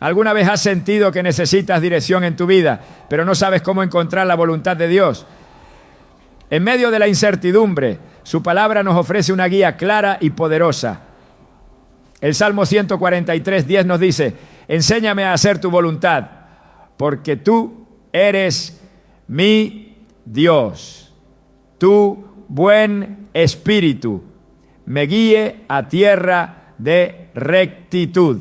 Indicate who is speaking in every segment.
Speaker 1: ¿Alguna vez has sentido que necesitas dirección en tu vida, pero no sabes cómo encontrar la voluntad de Dios? En medio de la incertidumbre, su palabra nos ofrece una guía clara y poderosa. El Salmo 143:10 nos dice: enséñame a hacer tu voluntad, porque tú eres mi Dios. Tu buen espíritu me guíe a tierra de rectitud.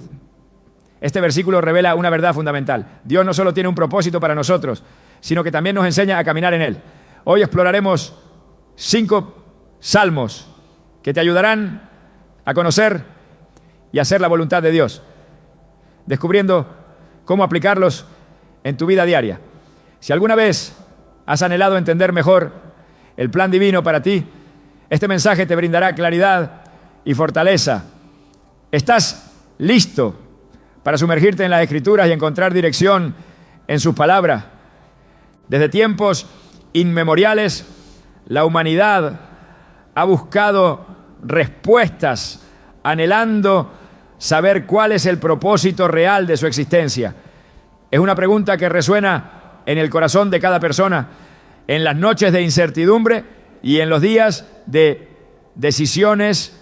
Speaker 1: Este versículo revela una verdad fundamental. Dios no solo tiene un propósito para nosotros, sino que también nos enseña a caminar en él. Hoy exploraremos 5 salmos que te ayudarán a conocer y hacer la voluntad de Dios, descubriendo cómo aplicarlos en tu vida diaria. Si alguna vez has anhelado entender mejor el plan divino para ti, este mensaje te brindará claridad y fortaleza. ¿Estás listo para sumergirte en las Escrituras y encontrar dirección en sus palabras? Desde tiempos inmemoriales, la humanidad ha buscado respuestas, anhelando saber cuál es el propósito real de su existencia. Es una pregunta que resuena en el corazón de cada persona, en las noches de incertidumbre y en los días de decisiones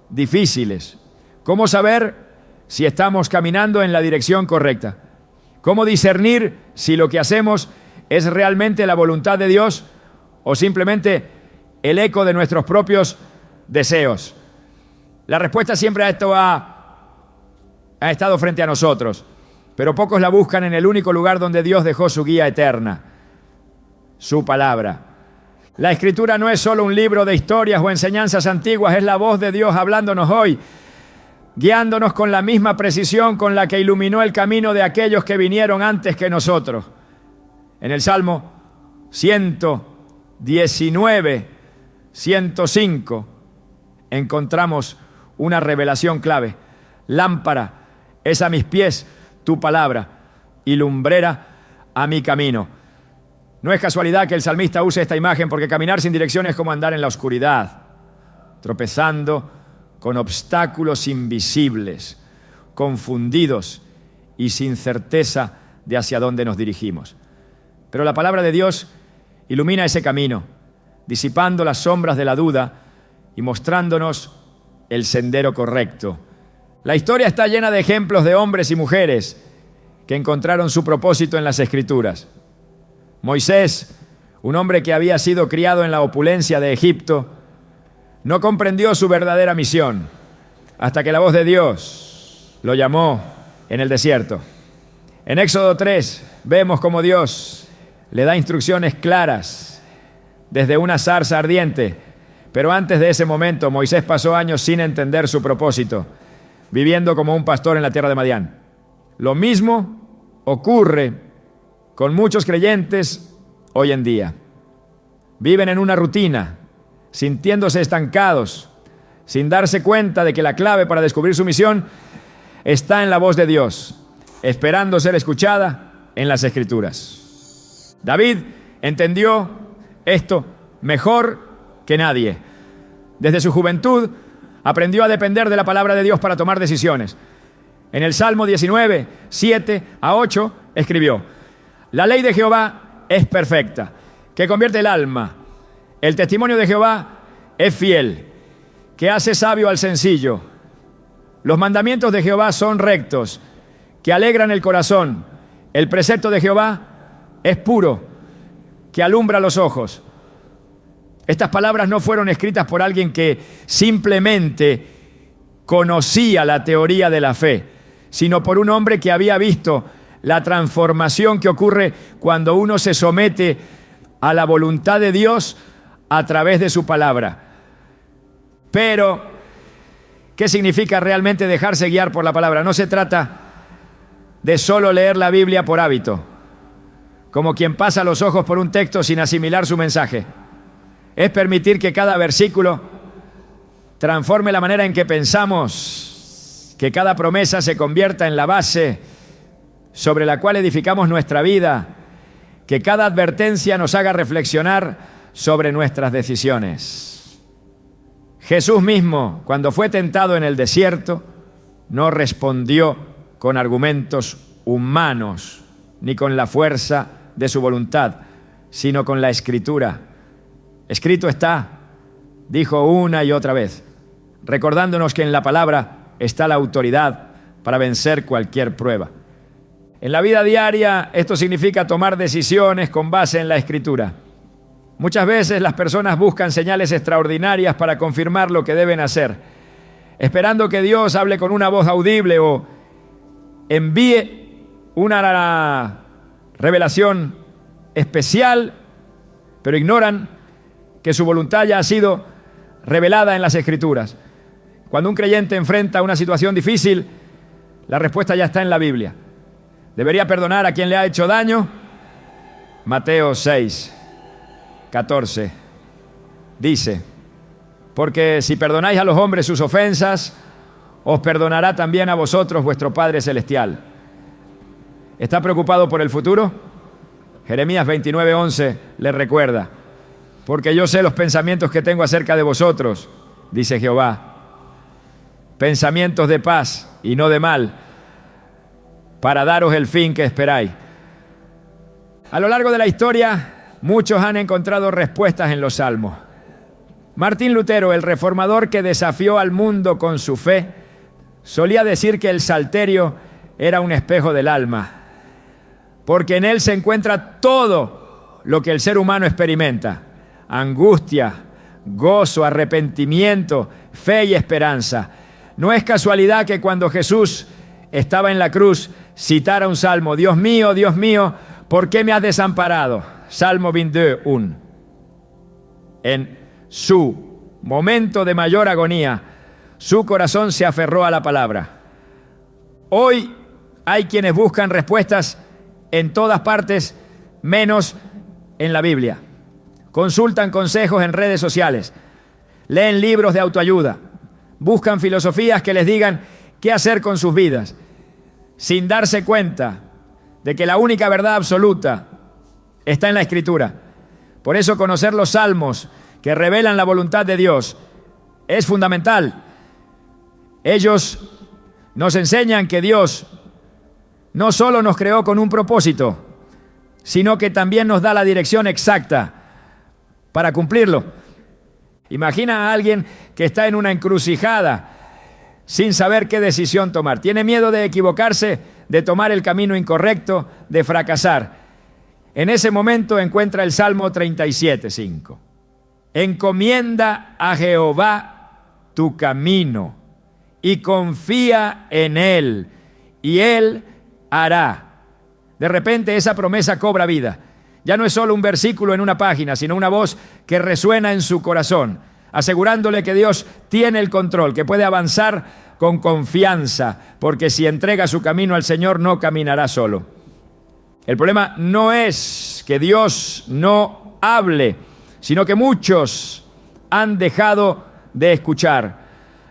Speaker 1: difíciles. ¿Cómo saber si estamos caminando en la dirección correcta? ¿Cómo discernir si lo que hacemos es realmente la voluntad de Dios o simplemente el eco de nuestros propios deseos? La respuesta siempre a esto ha estado frente a nosotros, pero pocos la buscan en el único lugar donde Dios dejó su guía eterna, su palabra. La Escritura no es solo un libro de historias o enseñanzas antiguas, es la voz de Dios hablándonos hoy, guiándonos con la misma precisión con la que iluminó el camino de aquellos que vinieron antes que nosotros. En el Salmo 119, 105, encontramos una revelación clave. Lámpara es a mis pies tu palabra y lumbrera a mi camino. No es casualidad que el salmista use esta imagen, porque caminar sin dirección es como andar en la oscuridad, tropezando con obstáculos invisibles, confundidos y sin certeza de hacia dónde nos dirigimos. Pero la palabra de Dios ilumina ese camino, disipando las sombras de la duda y mostrándonos el sendero correcto. La historia está llena de ejemplos de hombres y mujeres que encontraron su propósito en las Escrituras. Moisés, un hombre que había sido criado en la opulencia de Egipto, no comprendió su verdadera misión hasta que la voz de Dios lo llamó en el desierto. En Éxodo 3 vemos cómo Dios le da instrucciones claras desde una zarza ardiente, pero antes de ese momento Moisés pasó años sin entender su propósito, viviendo como un pastor en la tierra de Madián. Lo mismo ocurre con muchos creyentes hoy en día. Viven en una rutina, sintiéndose estancados, sin darse cuenta de que la clave para descubrir su misión está en la voz de Dios, esperando ser escuchada en las Escrituras. David entendió esto mejor que nadie. Desde su juventud aprendió a depender de la palabra de Dios para tomar decisiones. En el Salmo 19, 7-8, escribió: la ley de Jehová es perfecta, que convierte el alma. El testimonio de Jehová es fiel, que hace sabio al sencillo. Los mandamientos de Jehová son rectos, que alegran el corazón. El precepto de Jehová es puro, que alumbra los ojos. Estas palabras no fueron escritas por alguien que simplemente conocía la teoría de la fe, sino por un hombre que había visto la transformación que ocurre cuando uno se somete a la voluntad de Dios a través de su palabra. Pero, ¿qué significa realmente dejarse guiar por la palabra? No se trata de solo leer la Biblia por hábito, como quien pasa los ojos por un texto sin asimilar su mensaje. Es permitir que cada versículo transforme la manera en que pensamos, que cada promesa se convierta en la base sobre la cual edificamos nuestra vida, que cada advertencia nos haga reflexionar sobre nuestras decisiones. Jesús mismo, cuando fue tentado en el desierto, no respondió con argumentos humanos, ni con la fuerza de su voluntad, sino con la Escritura. Escrito está, dijo una y otra vez, recordándonos que en la palabra está la autoridad para vencer cualquier prueba. En la vida diaria esto significa tomar decisiones con base en la Escritura. Muchas veces las personas buscan señales extraordinarias para confirmar lo que deben hacer, esperando que Dios hable con una voz audible o envíe una revelación especial, pero ignoran que su voluntad ya ha sido revelada en las Escrituras. Cuando un creyente enfrenta una situación difícil, la respuesta ya está en la Biblia. ¿Debería perdonar a quien le ha hecho daño? Mateo 6, 14 dice, porque si perdonáis a los hombres sus ofensas, os perdonará también a vosotros vuestro Padre Celestial. ¿Está preocupado por el futuro? Jeremías 29:11 le recuerda, porque yo sé los pensamientos que tengo acerca de vosotros, dice Jehová, pensamientos de paz y no de mal, para daros el fin que esperáis. A lo largo de la historia, muchos han encontrado respuestas en los salmos. Martín Lutero, el reformador que desafió al mundo con su fe, solía decir que el salterio era un espejo del alma, porque en él se encuentra todo lo que el ser humano experimenta: angustia, gozo, arrepentimiento, fe y esperanza. No es casualidad que cuando Jesús estaba en la cruz citara un salmo: Dios mío, ¿por qué me has desamparado? Salmo 22:1. En su momento de mayor agonía, su corazón se aferró a la palabra. Hoy hay quienes buscan respuestas en todas partes, menos en la Biblia. Consultan consejos en redes sociales, leen libros de autoayuda, buscan filosofías que les digan qué hacer con sus vidas, sin darse cuenta de que la única verdad absoluta está en la Escritura. Por eso conocer los salmos que revelan la voluntad de Dios es fundamental. Ellos nos enseñan que Dios no solo nos creó con un propósito, sino que también nos da la dirección exacta para cumplirlo. Imagina a alguien que está en una encrucijada sin saber qué decisión tomar. Tiene miedo de equivocarse, de tomar el camino incorrecto, de fracasar. En ese momento encuentra el Salmo 37:5. Encomienda a Jehová tu camino y confía en Él, y Él hará. De repente esa promesa cobra vida. Ya no es solo un versículo en una página, sino una voz que resuena en su corazón, asegurándole que Dios tiene el control, que puede avanzar con confianza, porque si entrega su camino al Señor no caminará solo. El problema no es que Dios no hable, sino que muchos han dejado de escuchar.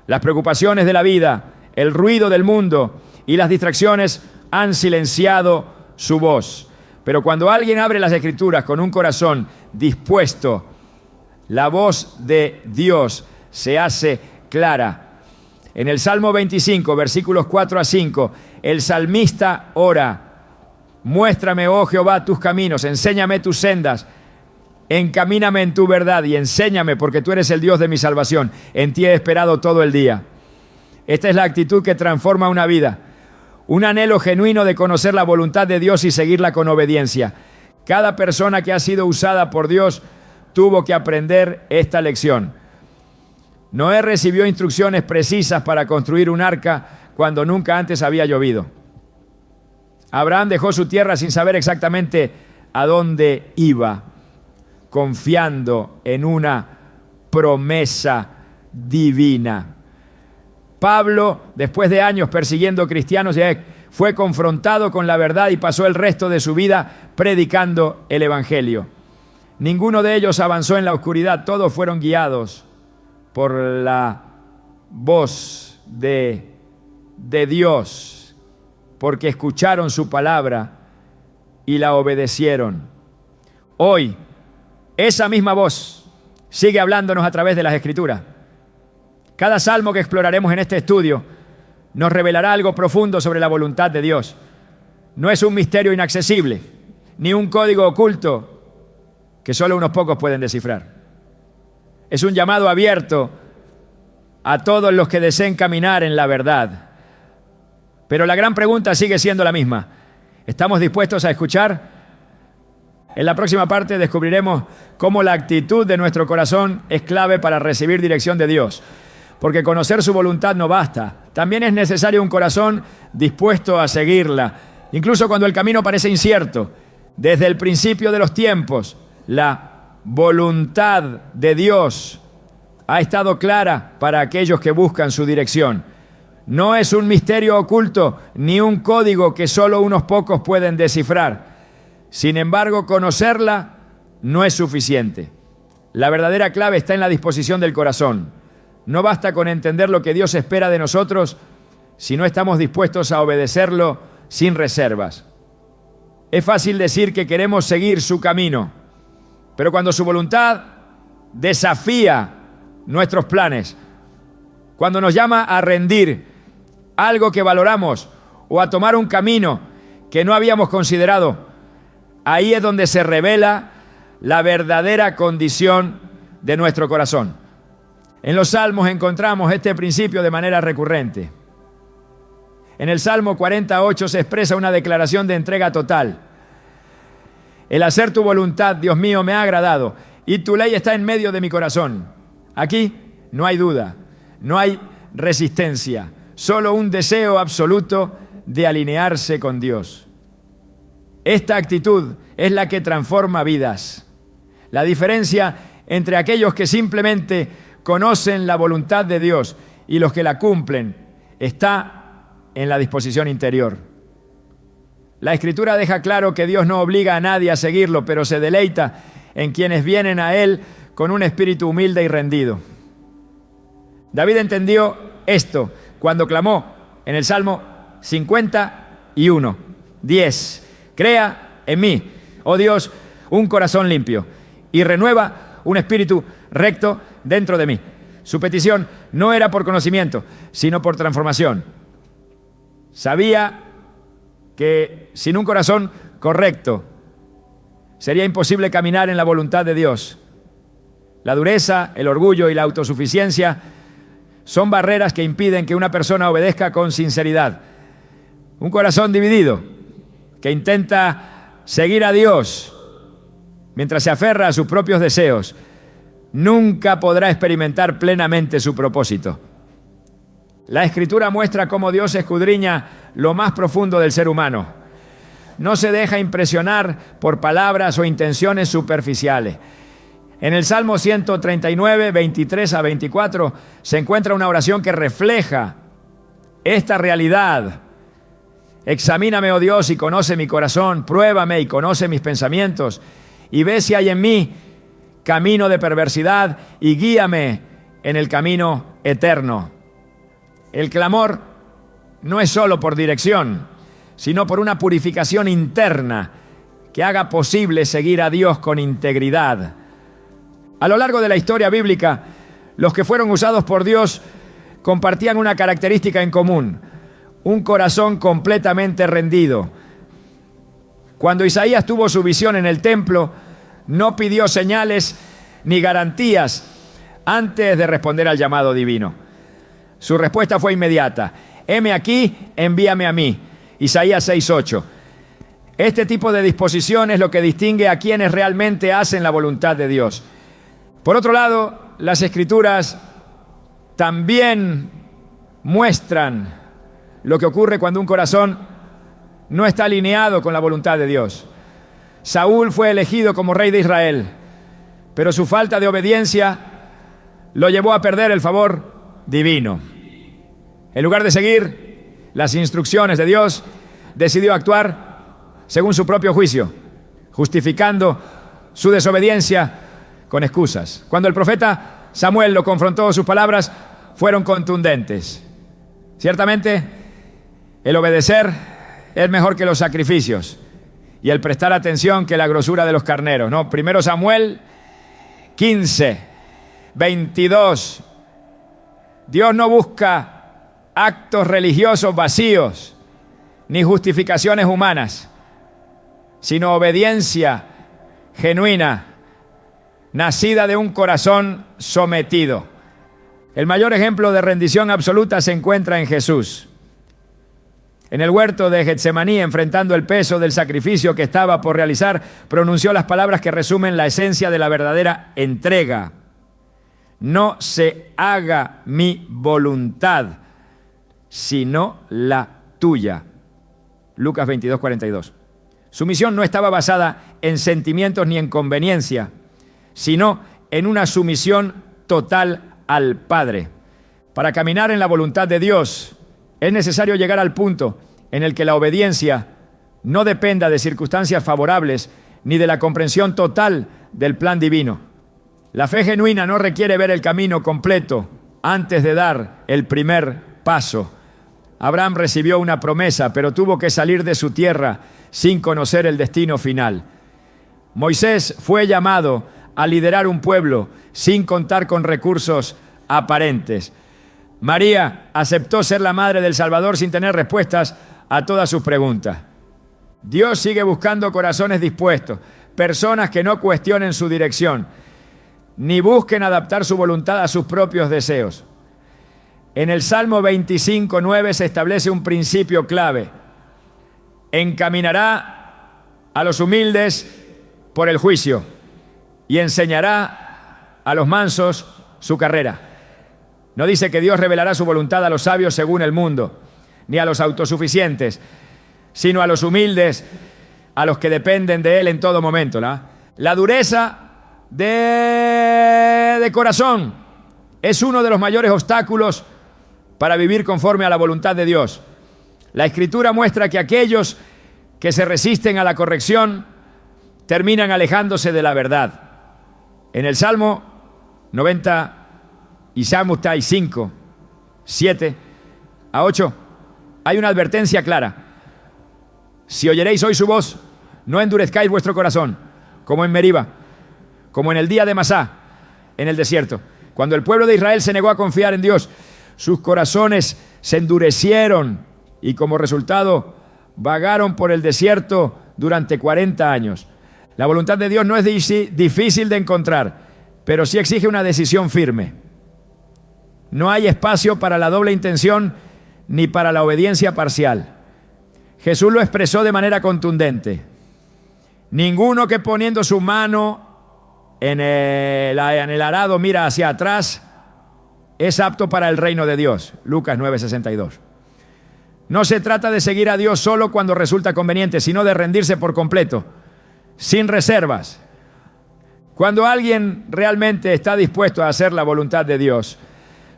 Speaker 1: Las preocupaciones de la vida, el ruido del mundo y las distracciones han silenciado su voz. Pero cuando alguien abre las Escrituras con un corazón dispuesto, la voz de Dios se hace clara. En el Salmo 25, versículos 4-5, el salmista ora: muéstrame, oh Jehová, tus caminos, enséñame tus sendas, encamíname en tu verdad y enséñame, porque tú eres el Dios de mi salvación. En ti he esperado todo el día. Esta es la actitud que transforma una vida. Un anhelo genuino de conocer la voluntad de Dios y seguirla con obediencia. Cada persona que ha sido usada por Dios tuvo que aprender esta lección. Noé recibió instrucciones precisas para construir un arca cuando nunca antes había llovido. Abraham dejó su tierra sin saber exactamente a dónde iba, confiando en una promesa divina. Pablo, después de años persiguiendo cristianos, fue confrontado con la verdad y pasó el resto de su vida predicando el Evangelio. Ninguno de ellos avanzó en la oscuridad, todos fueron guiados por la voz de Dios, porque escucharon su palabra y la obedecieron. Hoy, esa misma voz sigue hablándonos a través de las Escrituras. Cada salmo que exploraremos en este estudio nos revelará algo profundo sobre la voluntad de Dios. No es un misterio inaccesible, ni un código oculto que solo unos pocos pueden descifrar. Es un llamado abierto a todos los que deseen caminar en la verdad. Pero la gran pregunta sigue siendo la misma. ¿Estamos dispuestos a escuchar? En la próxima parte descubriremos cómo la actitud de nuestro corazón es clave para recibir dirección de Dios. Porque conocer su voluntad no basta. También es necesario un corazón dispuesto a seguirla, incluso cuando el camino parece incierto. Desde el principio de los tiempos, la voluntad de Dios ha estado clara para aquellos que buscan su dirección. No es un misterio oculto ni un código que solo unos pocos pueden descifrar. Sin embargo, conocerla no es suficiente. La verdadera clave está en la disposición del corazón. No basta con entender lo que Dios espera de nosotros si no estamos dispuestos a obedecerlo sin reservas. Es fácil decir que queremos seguir su camino, pero cuando su voluntad desafía nuestros planes, cuando nos llama a rendir algo que valoramos o a tomar un camino que no habíamos considerado, ahí es donde se revela la verdadera condición de nuestro corazón. En los Salmos encontramos este principio de manera recurrente. En el Salmo 48 se expresa una declaración de entrega total. El hacer tu voluntad, Dios mío, me ha agradado, y tu ley está en medio de mi corazón. Aquí no hay duda, no hay resistencia, solo un deseo absoluto de alinearse con Dios. Esta actitud es la que transforma vidas. La diferencia entre aquellos que simplemente conocen la voluntad de Dios y los que la cumplen está en la disposición interior. La Escritura deja claro que Dios no obliga a nadie a seguirlo, pero se deleita en quienes vienen a Él con un espíritu humilde y rendido. David entendió esto cuando clamó en el Salmo 51, 10. Crea en mí, oh Dios, un corazón limpio y renueva un espíritu recto dentro de mí. Su petición no era por conocimiento, sino por transformación. Sabía que sin un corazón correcto sería imposible caminar en la voluntad de Dios. La dureza, el orgullo y la autosuficiencia son barreras que impiden que una persona obedezca con sinceridad. Un corazón dividido que intenta seguir a Dios mientras se aferra a sus propios deseos nunca podrá experimentar plenamente su propósito. La Escritura muestra cómo Dios escudriña lo más profundo del ser humano. No se deja impresionar por palabras o intenciones superficiales. En el Salmo 139, 23 a 24, se encuentra una oración que refleja esta realidad. Examíname, oh Dios, y conoce mi corazón, pruébame y conoce mis pensamientos, y ve si hay en mí camino de perversidad, y guíame en el camino eterno. El clamor no es solo por dirección, sino por una purificación interna que haga posible seguir a Dios con integridad. A lo largo de la historia bíblica, los que fueron usados por Dios compartían una característica en común: un corazón completamente rendido. Cuando Isaías tuvo su visión en el templo, no pidió señales ni garantías antes de responder al llamado divino. Su respuesta fue inmediata: heme aquí, envíame a mí. Isaías 6:8. Este tipo de disposición es lo que distingue a quienes realmente hacen la voluntad de Dios. Por otro lado, las Escrituras también muestran lo que ocurre cuando un corazón no está alineado con la voluntad de Dios. Saúl fue elegido como rey de Israel, pero su falta de obediencia lo llevó a perder el favor divino. En lugar de seguir las instrucciones de Dios, decidió actuar según su propio juicio, justificando su desobediencia con excusas. Cuando el profeta Samuel lo confrontó, sus palabras fueron contundentes. Ciertamente, el obedecer es mejor que los sacrificios y el prestar atención que la grosura de los carneros, ¿no? Primero Samuel 15, 22. Dios no busca actos religiosos vacíos, ni justificaciones humanas, sino obediencia genuina, nacida de un corazón sometido. El mayor ejemplo de rendición absoluta se encuentra en Jesús. En el huerto de Getsemaní, enfrentando el peso del sacrificio que estaba por realizar, pronunció las palabras que resumen la esencia de la verdadera entrega. No se haga mi voluntad, sino la tuya. Lucas 22:42. Su misión no estaba basada en sentimientos ni en conveniencia, sino en una sumisión total al Padre. Para caminar en la voluntad de Dios, es necesario llegar al punto en el que la obediencia no dependa de circunstancias favorables ni de la comprensión total del plan divino. La fe genuina no requiere ver el camino completo antes de dar el primer paso. Abraham recibió una promesa, pero tuvo que salir de su tierra sin conocer el destino final. Moisés fue llamado a liderar un pueblo sin contar con recursos aparentes. María aceptó ser la madre del Salvador sin tener respuestas a todas sus preguntas. Dios sigue buscando corazones dispuestos, personas que no cuestionen su dirección, ni busquen adaptar su voluntad a sus propios deseos. En el Salmo 25:9 se establece un principio clave. Encaminará a los humildes por el juicio y enseñará a los mansos su carrera. No dice que Dios revelará su voluntad a los sabios según el mundo, ni a los autosuficientes, sino a los humildes, a los que dependen de Él en todo momento. La dureza de corazón es uno de los mayores obstáculos para vivir conforme a la voluntad de Dios. La Escritura muestra que aquellos que se resisten a la corrección terminan alejándose de la verdad. En el Salmo 90 y Salmo 5, 7 a 8, hay una advertencia clara. Si oyeréis hoy su voz, no endurezcáis vuestro corazón, como en Meriba, como en el día de Masá, en el desierto. Cuando el pueblo de Israel se negó a confiar en Dios, sus corazones se endurecieron y como resultado vagaron por el desierto durante 40 años. La voluntad de Dios no es difícil de encontrar, pero sí exige una decisión firme. No hay espacio para la doble intención ni para la obediencia parcial. Jesús lo expresó de manera contundente. Ninguno que poniendo su mano en el arado mira hacia atrás es apto para el reino de Dios. Lucas 9:62. No se trata de seguir a Dios solo cuando resulta conveniente, sino de rendirse por completo, sin reservas. Cuando alguien realmente está dispuesto a hacer la voluntad de Dios,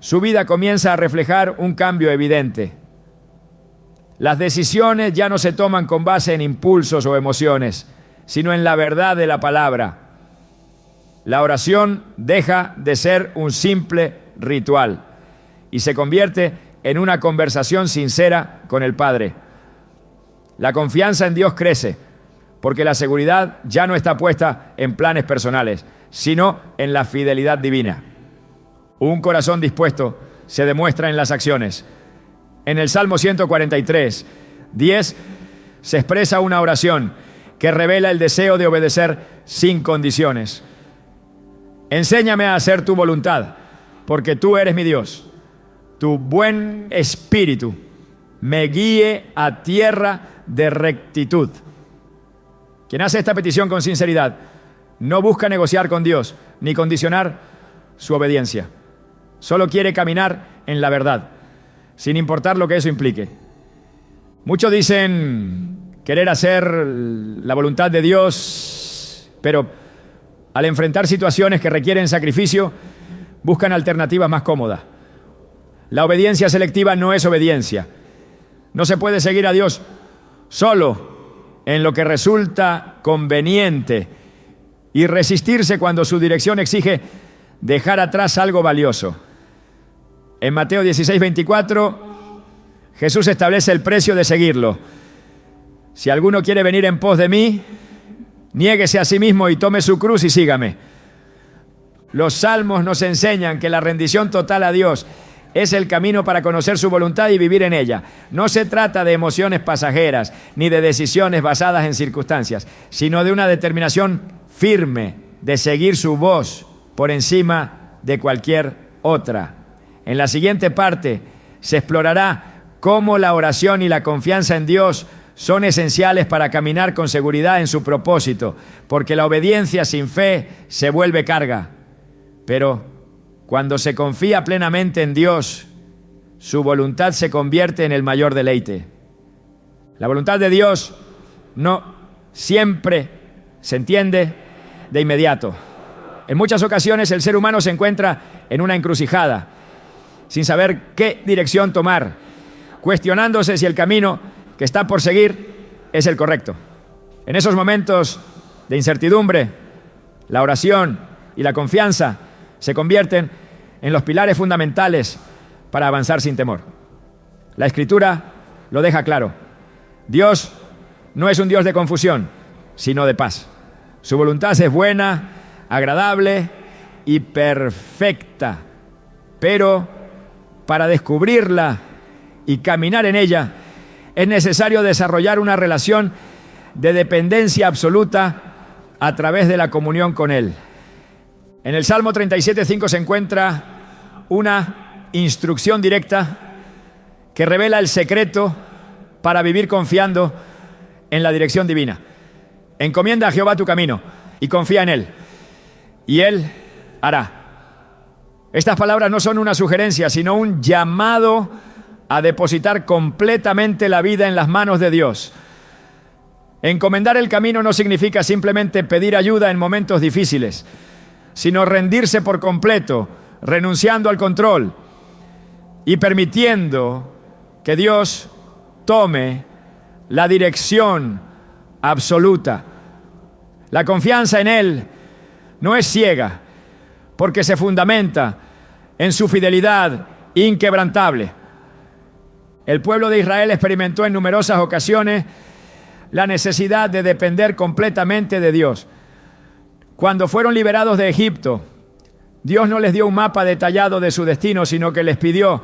Speaker 1: su vida comienza a reflejar un cambio evidente. Las decisiones ya no se toman con base en impulsos o emociones, sino en la verdad de la palabra. La oración deja de ser un simple ritual y se convierte en una conversación sincera con el Padre. La confianza en Dios crece, porque la seguridad ya no está puesta en planes personales, sino en la fidelidad divina. Un corazón dispuesto se demuestra en las acciones. En el Salmo 143, 10, se expresa una oración que revela el deseo de obedecer sin condiciones. Enséñame a hacer tu voluntad, porque tú eres mi Dios. Tu buen espíritu me guíe a tierra de rectitud. Quien hace esta petición con sinceridad no busca negociar con Dios ni condicionar su obediencia. Solo quiere caminar en la verdad, sin importar lo que eso implique. Muchos dicen querer hacer la voluntad de Dios, pero al enfrentar situaciones que requieren sacrificio, buscan alternativas más cómodas. La obediencia selectiva no es obediencia. No se puede seguir a Dios solo en lo que resulta conveniente y resistirse cuando su dirección exige dejar atrás algo valioso. En Mateo 16:24, Jesús establece el precio de seguirlo. Si alguno quiere venir en pos de mí, niéguese a sí mismo y tome su cruz y sígame. Los salmos nos enseñan que la rendición total a Dios es el camino para conocer su voluntad y vivir en ella. No se trata de emociones pasajeras ni de decisiones basadas en circunstancias, sino de una determinación firme de seguir su voz por encima de cualquier otra. En la siguiente parte se explorará cómo la oración y la confianza en Dios son esenciales para caminar con seguridad en su propósito, porque la obediencia sin fe se vuelve carga. Pero cuando se confía plenamente en Dios, su voluntad se convierte en el mayor deleite. La voluntad de Dios no siempre se entiende de inmediato. En muchas ocasiones el ser humano se encuentra en una encrucijada, sin saber qué dirección tomar, cuestionándose si el camino que está por seguir es el correcto. En esos momentos de incertidumbre, la oración y la confianza se convierten en los pilares fundamentales para avanzar sin temor. La Escritura lo deja claro. Dios no es un Dios de confusión, sino de paz. Su voluntad es buena, agradable y perfecta. Pero para descubrirla y caminar en ella, es necesario desarrollar una relación de dependencia absoluta a través de la comunión con Él. En el Salmo 37:5 se encuentra una instrucción directa que revela el secreto para vivir confiando en la dirección divina. Encomienda a Jehová tu camino y confía en Él, y Él hará. Estas palabras no son una sugerencia, sino un llamado a depositar completamente la vida en las manos de Dios. Encomendar el camino no significa simplemente pedir ayuda en momentos difíciles, sino rendirse por completo, renunciando al control y permitiendo que Dios tome la dirección absoluta. La confianza en Él no es ciega, porque se fundamenta en su fidelidad inquebrantable. El pueblo de Israel experimentó en numerosas ocasiones la necesidad de depender completamente de Dios. Cuando fueron liberados de Egipto, Dios no les dio un mapa detallado de su destino, sino que les pidió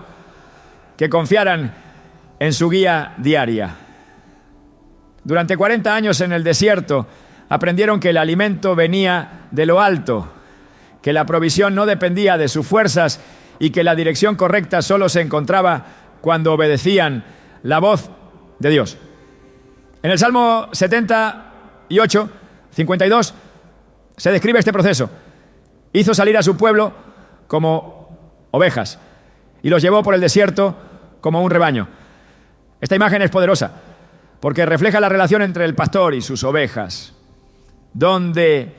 Speaker 1: que confiaran en su guía diaria. Durante 40 años en el desierto, aprendieron que el alimento venía de lo alto, que la provisión no dependía de sus fuerzas y que la dirección correcta solo se encontraba cuando obedecían la voz de Dios. En el Salmo 52, se describe este proceso. Hizo salir a su pueblo como ovejas y los llevó por el desierto como un rebaño. Esta imagen es poderosa porque refleja la relación entre el pastor y sus ovejas, donde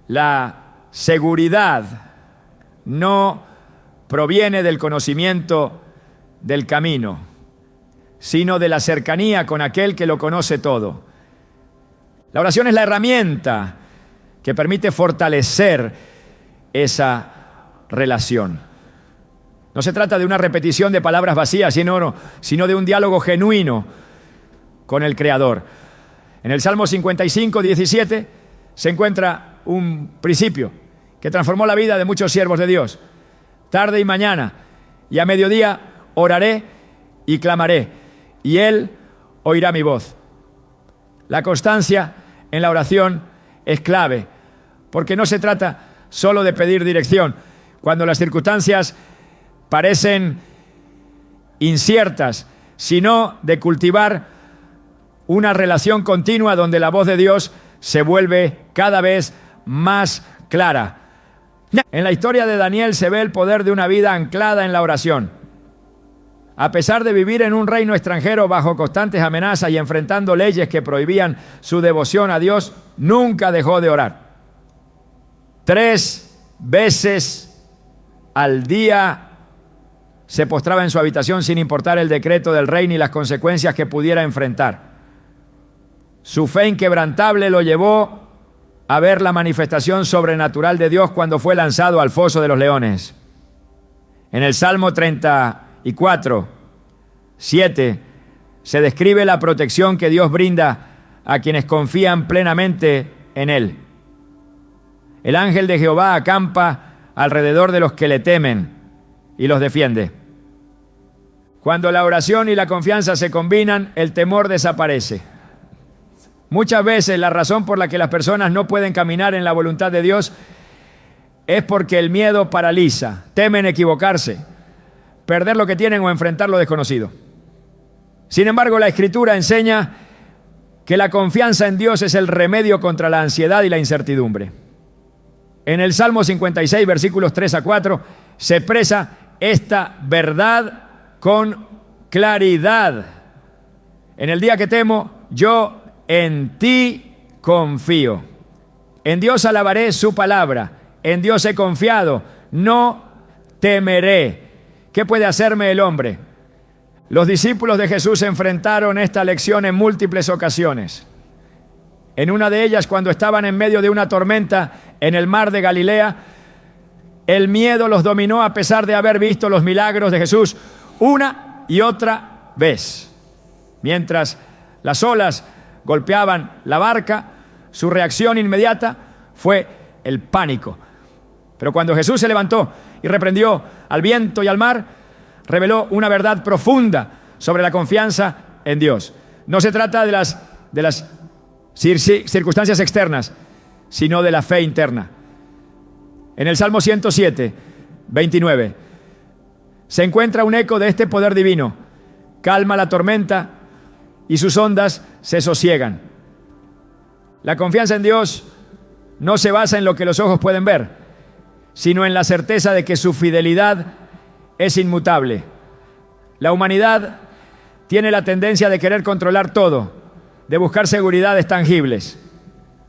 Speaker 1: la seguridad no proviene del conocimiento del camino, sino de la cercanía con aquel que lo conoce todo. La oración es la herramienta que permite fortalecer esa relación. No se trata de una repetición de palabras vacías, sino de un diálogo genuino con el Creador. En el Salmo 55:17 se encuentra un principio que transformó la vida de muchos siervos de Dios. Tarde y mañana y a mediodía oraré y clamaré, y Él oirá mi voz. La constancia en la oración es clave, porque no se trata solo de pedir dirección. Cuando las circunstancias parecen inciertas, sino de cultivar una relación continua donde la voz de Dios se vuelve cada vez más clara. En la historia de Daniel se ve el poder de una vida anclada en la oración. A pesar de vivir en un reino extranjero bajo constantes amenazas y enfrentando leyes que prohibían su devoción a Dios, nunca dejó de orar. 3 veces al día se postraba en su habitación sin importar el decreto del rey ni las consecuencias que pudiera enfrentar. Su fe inquebrantable lo llevó a ver la manifestación sobrenatural de Dios cuando fue lanzado al foso de los leones. En el Salmo 34:7 se describe la protección que Dios brinda a quienes confían plenamente en Él. El ángel de Jehová acampa alrededor de los que le temen y los defiende. Cuando la oración y la confianza se combinan, el temor desaparece. Muchas veces la razón por la que las personas no pueden caminar en la voluntad de Dios es porque el miedo paraliza, temen equivocarse, perder lo que tienen o enfrentar lo desconocido. Sin embargo, la Escritura enseña que la confianza en Dios es el remedio contra la ansiedad y la incertidumbre. En el Salmo 56, versículos 3 a 4, se expresa esta verdad con claridad. En el día que temo, yo en ti confío. En Dios alabaré su palabra. En Dios he confiado. No temeré. ¿Qué puede hacerme el hombre? Los discípulos de Jesús enfrentaron esta lección en múltiples ocasiones. En una de ellas, cuando estaban en medio de una tormenta en el mar de Galilea, el miedo los dominó a pesar de haber visto los milagros de Jesús una y otra vez. Mientras las olas golpeaban la barca, su reacción inmediata fue el pánico. Pero cuando Jesús se levantó y reprendió al viento y al mar, reveló una verdad profunda sobre la confianza en Dios. No se trata de las circunstancias externas, sino de la fe interna. En el Salmo 107, 29, se encuentra un eco de este poder divino. Calma la tormenta y sus ondas se sosiegan. La confianza en Dios no se basa en lo que los ojos pueden ver, sino en la certeza de que su fidelidad es inmutable. La humanidad tiene la tendencia de querer controlar todo, de buscar seguridades tangibles,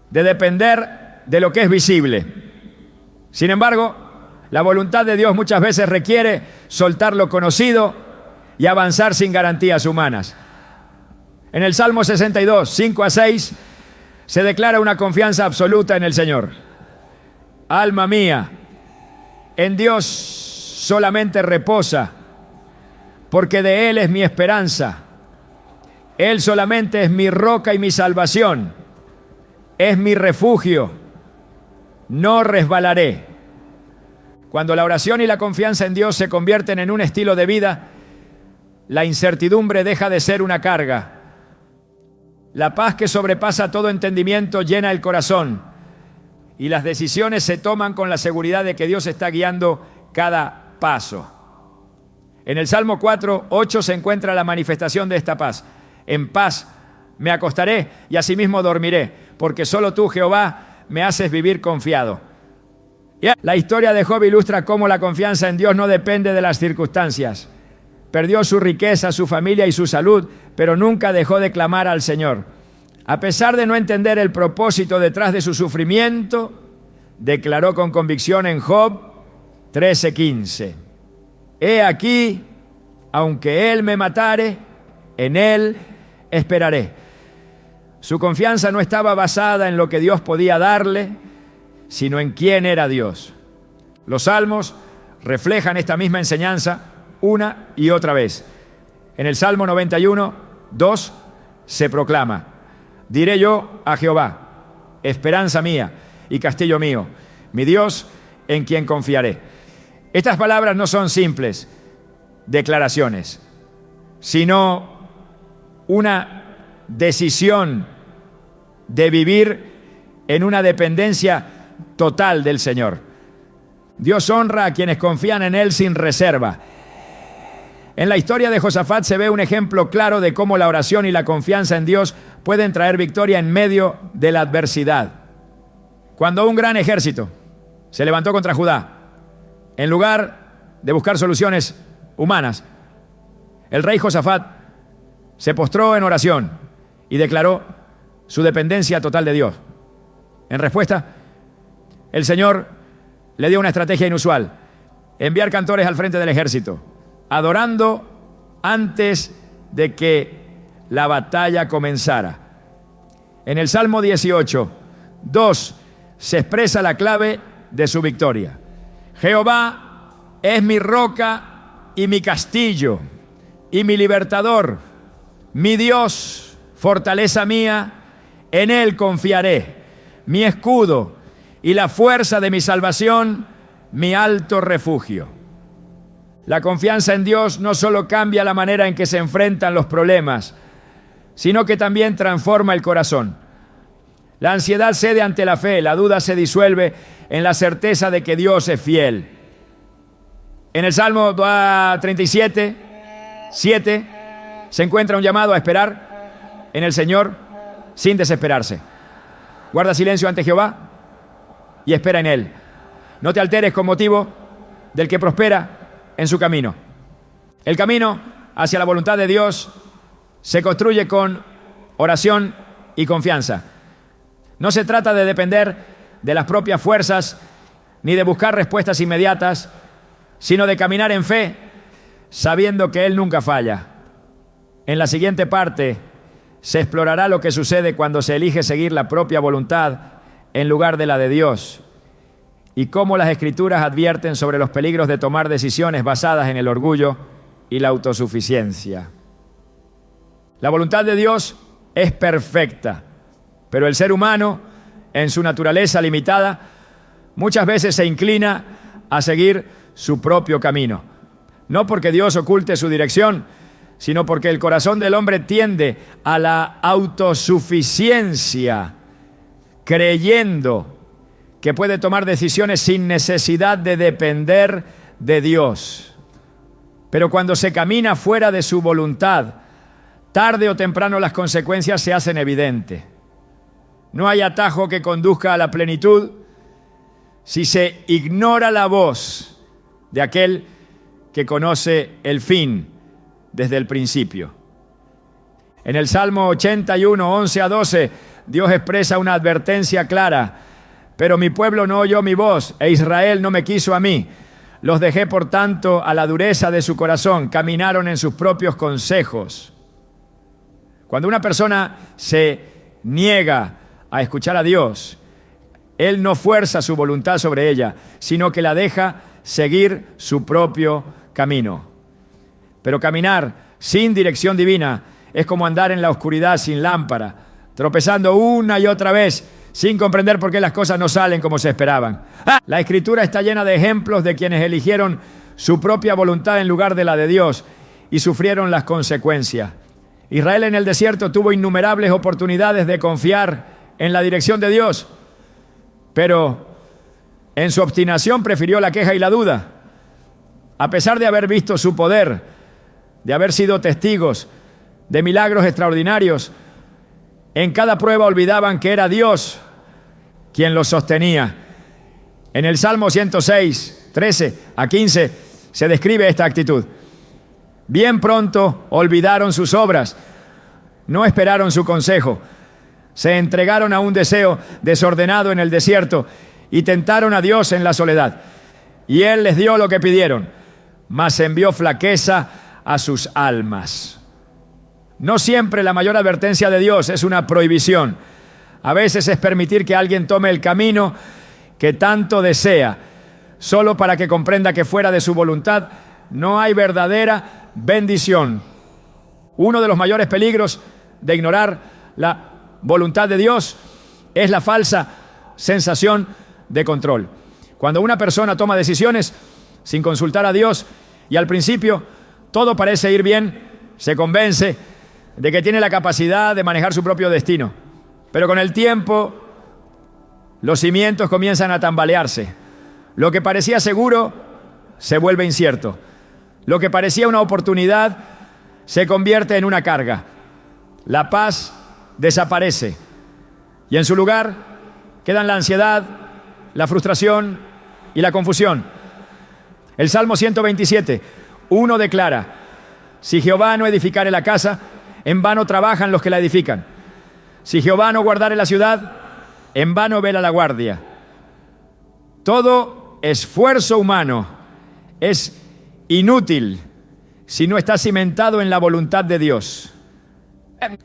Speaker 1: de depender de lo que es visible. Sin embargo, la voluntad de Dios muchas veces requiere soltar lo conocido y avanzar sin garantías humanas. En el Salmo 62, 5 a 6, se declara una confianza absoluta en el Señor. Alma mía, en Dios solamente reposa, porque de Él es mi esperanza. Él solamente es mi roca y mi salvación. Es mi refugio. No resbalaré. Cuando la oración y la confianza en Dios se convierten en un estilo de vida, la incertidumbre deja de ser una carga. La paz que sobrepasa todo entendimiento llena el corazón y las decisiones se toman con la seguridad de que Dios está guiando cada paso. En el Salmo 4, 8 se encuentra la manifestación de esta paz. En paz me acostaré y asimismo dormiré, porque solo tú, Jehová, me haces vivir confiado. La historia de Job ilustra cómo la confianza en Dios no depende de las circunstancias. Perdió su riqueza, su familia y su salud, pero nunca dejó de clamar al Señor. A pesar de no entender el propósito detrás de su sufrimiento, declaró con convicción en Job 13:15: He aquí, aunque Él me matare, en Él esperaré. Su confianza no estaba basada en lo que Dios podía darle, sino en quién era Dios. Los salmos reflejan esta misma enseñanza una y otra vez. En el Salmo 91, 2 se proclama: diré yo a Jehová, esperanza mía y castillo mío, mi Dios en quien confiaré. Estas palabras no son simples declaraciones, sino una decisión de vivir en una dependencia total del Señor. Dios honra a quienes confían en Él sin reserva. En la historia de Josafat se ve un ejemplo claro de cómo la oración y la confianza en Dios pueden traer victoria en medio de la adversidad. Cuando un gran ejército se levantó contra Judá, en lugar de buscar soluciones humanas, el rey Josafat se postró en oración y declaró su dependencia total de Dios. En respuesta, el Señor le dio una estrategia inusual: enviar cantores al frente del ejército, adorando antes de que la batalla comenzara. En el Salmo 18, 2 se expresa la clave de su victoria. Jehová es mi roca y mi castillo y mi libertador, mi Dios, fortaleza mía, en Él confiaré, mi escudo y la fuerza de mi salvación, mi alto refugio. La confianza en Dios no solo cambia la manera en que se enfrentan los problemas, sino que también transforma el corazón. La ansiedad cede ante la fe, la duda se disuelve en la certeza de que Dios es fiel. En el Salmo 37, 7, se encuentra un llamado a esperar en el Señor sin desesperarse. Guarda silencio ante Jehová y espera en Él. No te alteres con motivo del que prospera en su camino. El camino hacia la voluntad de Dios se construye con oración y confianza. No se trata de depender de las propias fuerzas ni de buscar respuestas inmediatas, sino de caminar en fe, sabiendo que Él nunca falla. En la siguiente parte se explorará lo que sucede cuando se elige seguir la propia voluntad en lugar de la de Dios, y cómo las Escrituras advierten sobre los peligros de tomar decisiones basadas en el orgullo y la autosuficiencia. La voluntad de Dios es perfecta, pero el ser humano, en su naturaleza limitada, muchas veces se inclina a seguir su propio camino. No porque Dios oculte su dirección, sino porque el corazón del hombre tiende a la autosuficiencia, creyendo que puede tomar decisiones sin necesidad de depender de Dios. Pero cuando se camina fuera de su voluntad, tarde o temprano las consecuencias se hacen evidentes. No hay atajo que conduzca a la plenitud si se ignora la voz de aquel que conoce el fin desde el principio. En el Salmo 81, 11 a 12, Dios expresa una advertencia clara. Pero mi pueblo no oyó mi voz, e Israel no me quiso a mí. Los dejé, por tanto, a la dureza de su corazón, caminaron en sus propios consejos. Cuando una persona se niega a escuchar a Dios, Él no fuerza su voluntad sobre ella, sino que la deja seguir su propio camino. Pero caminar sin dirección divina es como andar en la oscuridad sin lámpara, tropezando una y otra vez, sin comprender por qué las cosas no salen como se esperaban. La Escritura está llena de ejemplos de quienes eligieron su propia voluntad en lugar de la de Dios y sufrieron las consecuencias. Israel en el desierto tuvo innumerables oportunidades de confiar en la dirección de Dios, pero en su obstinación prefirió la queja y la duda. A pesar de haber visto su poder, de haber sido testigos de milagros extraordinarios, en cada prueba olvidaban que era Dios quien los sostenía. En el Salmo 106, 13 a 15, se describe esta actitud. Bien pronto olvidaron sus obras, no esperaron su consejo, se entregaron a un deseo desordenado en el desierto y tentaron a Dios en la soledad. Y Él les dio lo que pidieron, mas envió flaqueza a sus almas. No siempre la mayor advertencia de Dios es una prohibición. A veces es permitir que alguien tome el camino que tanto desea, solo para que comprenda que fuera de su voluntad no hay verdadera bendición. Uno de los mayores peligros de ignorar la voluntad de Dios es la falsa sensación de control. Cuando una persona toma decisiones sin consultar a Dios y al principio todo parece ir bien, se convence de que tiene la capacidad de manejar su propio destino. Pero con el tiempo, los cimientos comienzan a tambalearse. Lo que parecía seguro se vuelve incierto. Lo que parecía una oportunidad se convierte en una carga. La paz desaparece y en su lugar quedan la ansiedad, la frustración y la confusión. El Salmo 127, 1 declara: si Jehová no edificare la casa, en vano trabajan los que la edifican. Si Jehová no guardare la ciudad, en vano vela la guardia. Todo esfuerzo humano es inútil si no está cimentado en la voluntad de Dios.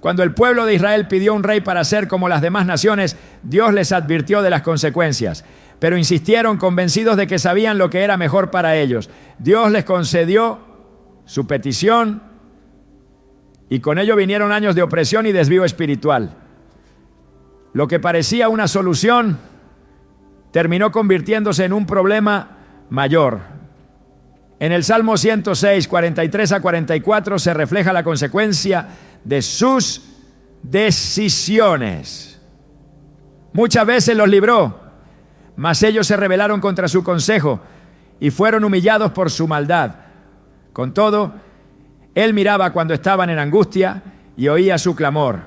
Speaker 1: Cuando el pueblo de Israel pidió un rey para ser como las demás naciones, Dios les advirtió de las consecuencias, pero insistieron convencidos de que sabían lo que era mejor para ellos. Dios les concedió su petición y con ello vinieron años de opresión y desvío espiritual. Lo que parecía una solución terminó convirtiéndose en un problema mayor. En el Salmo 106, 43 a 44 se refleja la consecuencia de sus decisiones. Muchas veces los libró, mas ellos se rebelaron contra su consejo y fueron humillados por su maldad. Con todo, Él miraba cuando estaban en angustia y oía su clamor.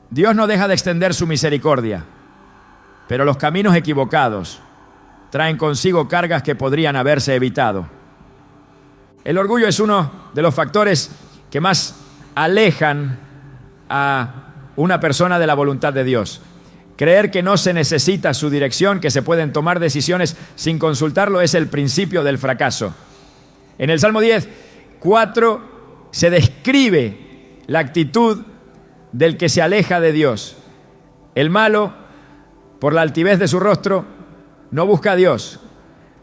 Speaker 1: Dios no deja de extender su misericordia, pero los caminos equivocados traen consigo cargas que podrían haberse evitado. El orgullo es uno de los factores que más alejan a una persona de la voluntad de Dios. Creer que no se necesita su dirección, que se pueden tomar decisiones sin consultarlo, es el principio del fracaso. En el Salmo 10, 4 se describe la actitud del que se aleja de Dios. El malo, por la altivez de su rostro, no busca a Dios.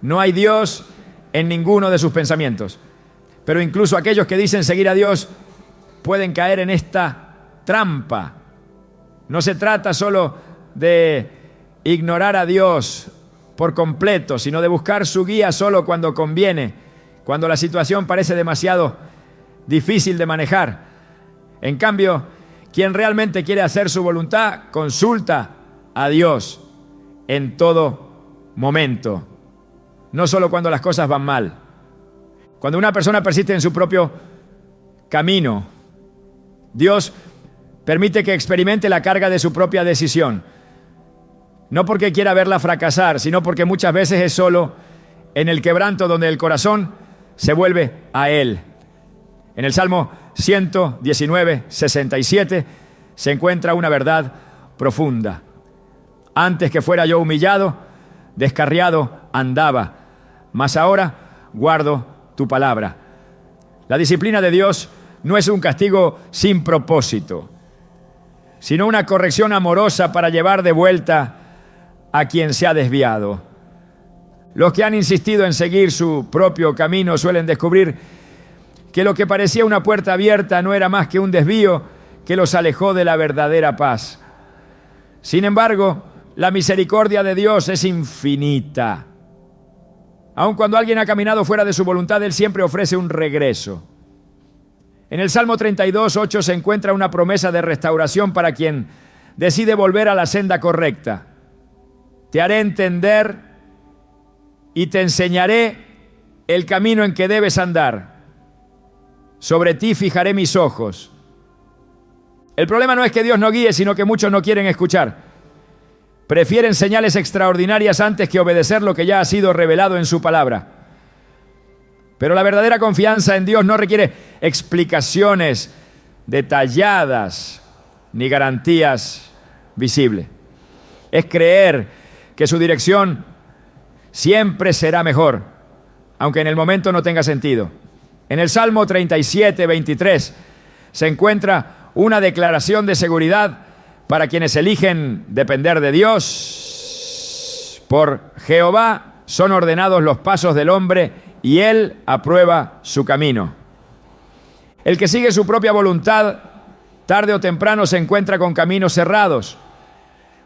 Speaker 1: No hay Dios en ninguno de sus pensamientos. Pero incluso aquellos que dicen seguir a Dios pueden caer en esta trampa. No se trata solo de ignorar a Dios por completo, sino de buscar su guía solo cuando conviene, cuando la situación parece demasiado difícil de manejar. En cambio, quien realmente quiere hacer su voluntad, consulta a Dios en todo momento, no solo cuando las cosas van mal. Cuando una persona persiste en su propio camino, Dios permite que experimente la carga de su propia decisión. No porque quiera verla fracasar, sino porque muchas veces es solo en el quebranto donde el corazón se vuelve a Él. En el Salmo 119, 67 se encuentra una verdad profunda. Antes que fuera yo humillado, descarriado andaba, mas ahora guardo tu palabra. La disciplina de Dios no es un castigo sin propósito, sino una corrección amorosa para llevar de vuelta a quien se ha desviado. Los que han insistido en seguir su propio camino suelen descubrir que lo que parecía una puerta abierta no era más que un desvío que los alejó de la verdadera paz. Sin embargo, la misericordia de Dios es infinita. Aun cuando alguien ha caminado fuera de su voluntad, Él siempre ofrece un regreso. En el Salmo 32, 8 se encuentra una promesa de restauración para quien decide volver a la senda correcta. Te haré entender y te enseñaré el camino en que debes andar. Sobre ti fijaré mis ojos. El problema no es que Dios no guíe, sino que muchos no quieren escuchar. Prefieren señales extraordinarias antes que obedecer lo que ya ha sido revelado en su palabra. Pero la verdadera confianza en Dios no requiere explicaciones detalladas ni garantías visibles. Es creer que su dirección siempre será mejor, aunque en el momento no tenga sentido. En el Salmo 37, 23 se encuentra una declaración de seguridad para quienes eligen depender de Dios. Por Jehová son ordenados los pasos del hombre y Él aprueba su camino. El que sigue su propia voluntad, tarde o temprano se encuentra con caminos cerrados,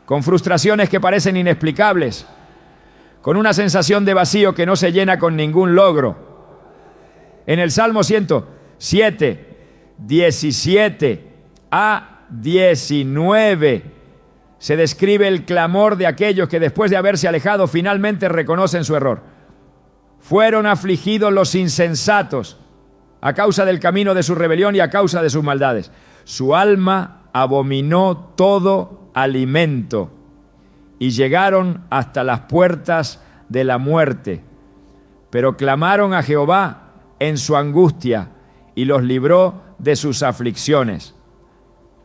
Speaker 1: con frustraciones que parecen inexplicables, con una sensación de vacío que no se llena con ningún logro. En el Salmo 107, 17 a 19 se describe el clamor de aquellos que después de haberse alejado finalmente reconocen su error. Fueron afligidos los insensatos a causa del camino de su rebelión y a causa de sus maldades. Su alma abominó todo alimento y llegaron hasta las puertas de la muerte. Pero clamaron a Jehová en su angustia y los libró de sus aflicciones.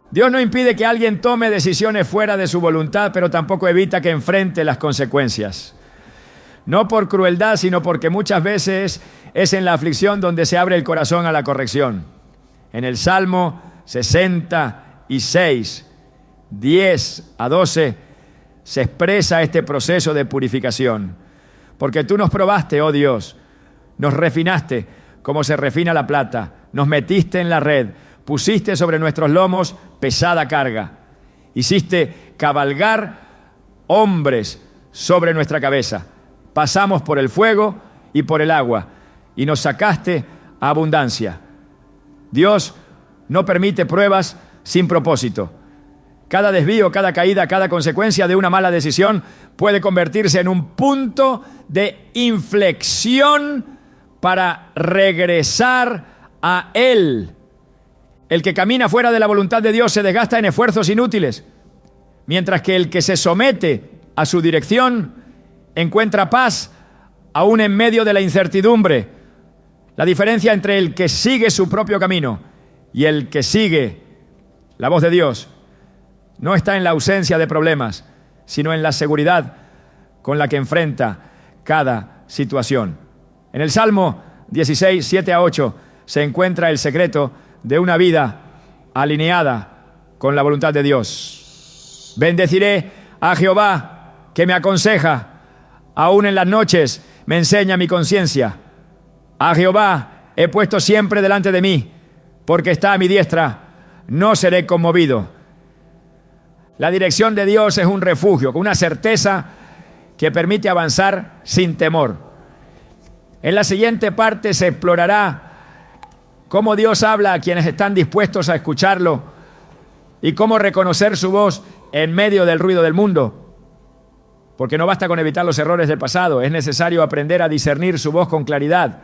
Speaker 1: Dios no impide que alguien tome decisiones fuera de su voluntad, pero tampoco evita que enfrente las consecuencias. No por crueldad, sino porque muchas veces es en la aflicción donde se abre el corazón a la corrección. En el Salmo 66, 10 a 12, se expresa este proceso de purificación. Porque tú nos probaste, oh Dios, nos refinaste como se refina la plata, nos metiste en la red, pusiste sobre nuestros lomos pesada carga, hiciste cabalgar hombres sobre nuestra cabeza, pasamos por el fuego y por el agua, y nos sacaste a abundancia. Dios no permite pruebas sin propósito. Cada desvío, cada caída, cada consecuencia de una mala decisión puede convertirse en un punto de inflexión para regresar a Él. El que camina fuera de la voluntad de Dios se desgasta en esfuerzos inútiles, mientras que el que se somete a su dirección encuentra paz aún en medio de la incertidumbre. La diferencia entre el que sigue su propio camino y el que sigue la voz de Dios no está en la ausencia de problemas, sino en la seguridad con la que enfrenta cada situación. En el Salmo 16, 7 a 8, se encuentra el secreto de una vida alineada con la voluntad de Dios. Bendeciré a Jehová, que me aconseja, aún en las noches me enseña mi conciencia. A Jehová he puesto siempre delante de mí, porque está a mi diestra, no seré conmovido. La dirección de Dios es un refugio, con una certeza que permite avanzar sin temor. En la siguiente parte se explorará cómo Dios habla a quienes están dispuestos a escucharlo y cómo reconocer su voz en medio del ruido del mundo. Porque no basta con evitar los errores del pasado, es necesario aprender a discernir su voz con claridad.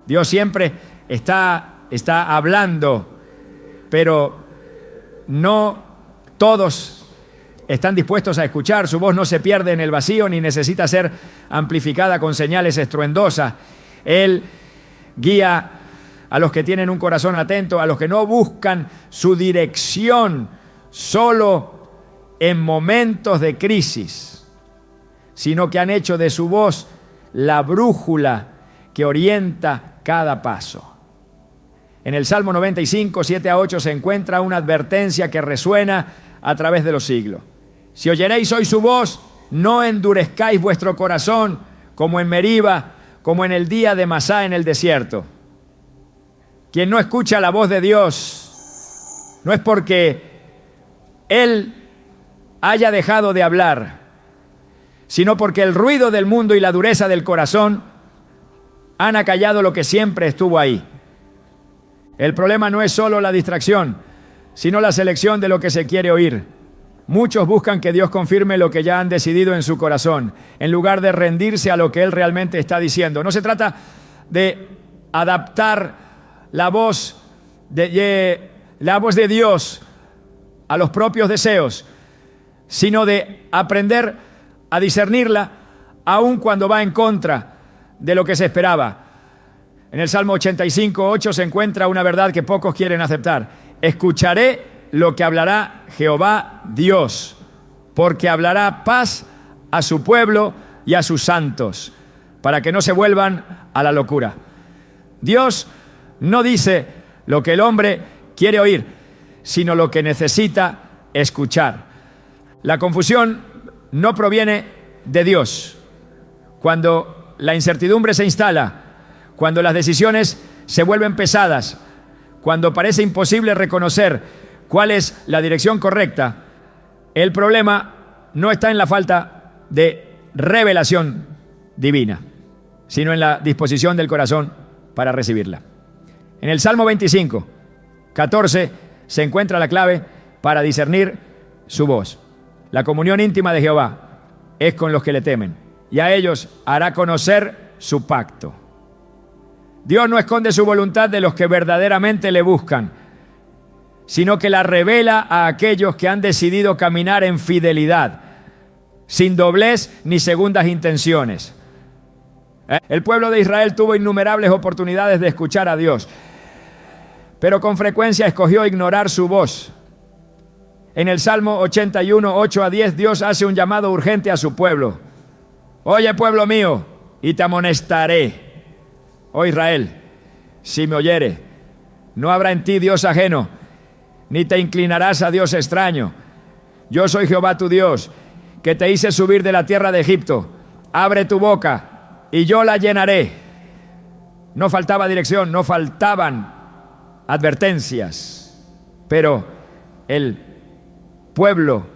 Speaker 1: Dios siempre está hablando, pero no todos están dispuestos a escuchar. Su voz no se pierde en el vacío ni necesita ser amplificada con señales estruendosas. Él guía a los que tienen un corazón atento, a los que no buscan su dirección solo en momentos de crisis, sino que han hecho de su voz la brújula que orienta cada paso. En el Salmo 95, 7 a 8 se encuentra una advertencia que resuena a través de los siglos. Si oyeréis hoy su voz, no endurezcáis vuestro corazón como en Meriba, como en el día de Masá en el desierto. Quien no escucha la voz de Dios no es porque Él haya dejado de hablar, sino porque el ruido del mundo y la dureza del corazón han acallado lo que siempre estuvo ahí. El problema no es solo la distracción, sino la selección de lo que se quiere oír. Muchos buscan que Dios confirme lo que ya han decidido en su corazón, en lugar de rendirse a lo que Él realmente está diciendo. No se trata de adaptar la voz de Dios a los propios deseos, sino de aprender a discernirla aun cuando va en contra de lo que se esperaba. En el Salmo 85, 8 se encuentra una verdad que pocos quieren aceptar. Escucharé lo que hablará Jehová Dios, porque hablará paz a su pueblo y a sus santos, para que no se vuelvan a la locura. Dios no dice lo que el hombre quiere oír, sino lo que necesita escuchar. La confusión no proviene de Dios. Cuando la incertidumbre se instala, cuando las decisiones se vuelven pesadas, cuando parece imposible reconocer cuál es la dirección correcta, el problema no está en la falta de revelación divina, sino en la disposición del corazón para recibirla. En el Salmo 25, 14 se encuentra la clave para discernir su voz. La comunión íntima de Jehová es con los que le temen, y a ellos hará conocer su pacto. Dios no esconde su voluntad de los que verdaderamente le buscan, sino que la revela a aquellos que han decidido caminar en fidelidad, sin doblez ni segundas intenciones. El pueblo de Israel tuvo innumerables oportunidades de escuchar a Dios, pero con frecuencia escogió ignorar su voz. En el Salmo 81, 8 a 10, Dios hace un llamado urgente a su pueblo. Oye, pueblo mío, y te amonestaré. Oh Israel, si me oyere, no habrá en ti Dios ajeno, ni te inclinarás a Dios extraño. Yo soy Jehová tu Dios, que te hice subir de la tierra de Egipto. Abre tu boca, y yo la llenaré. No faltaba dirección, no faltaban advertencias, pero el pueblo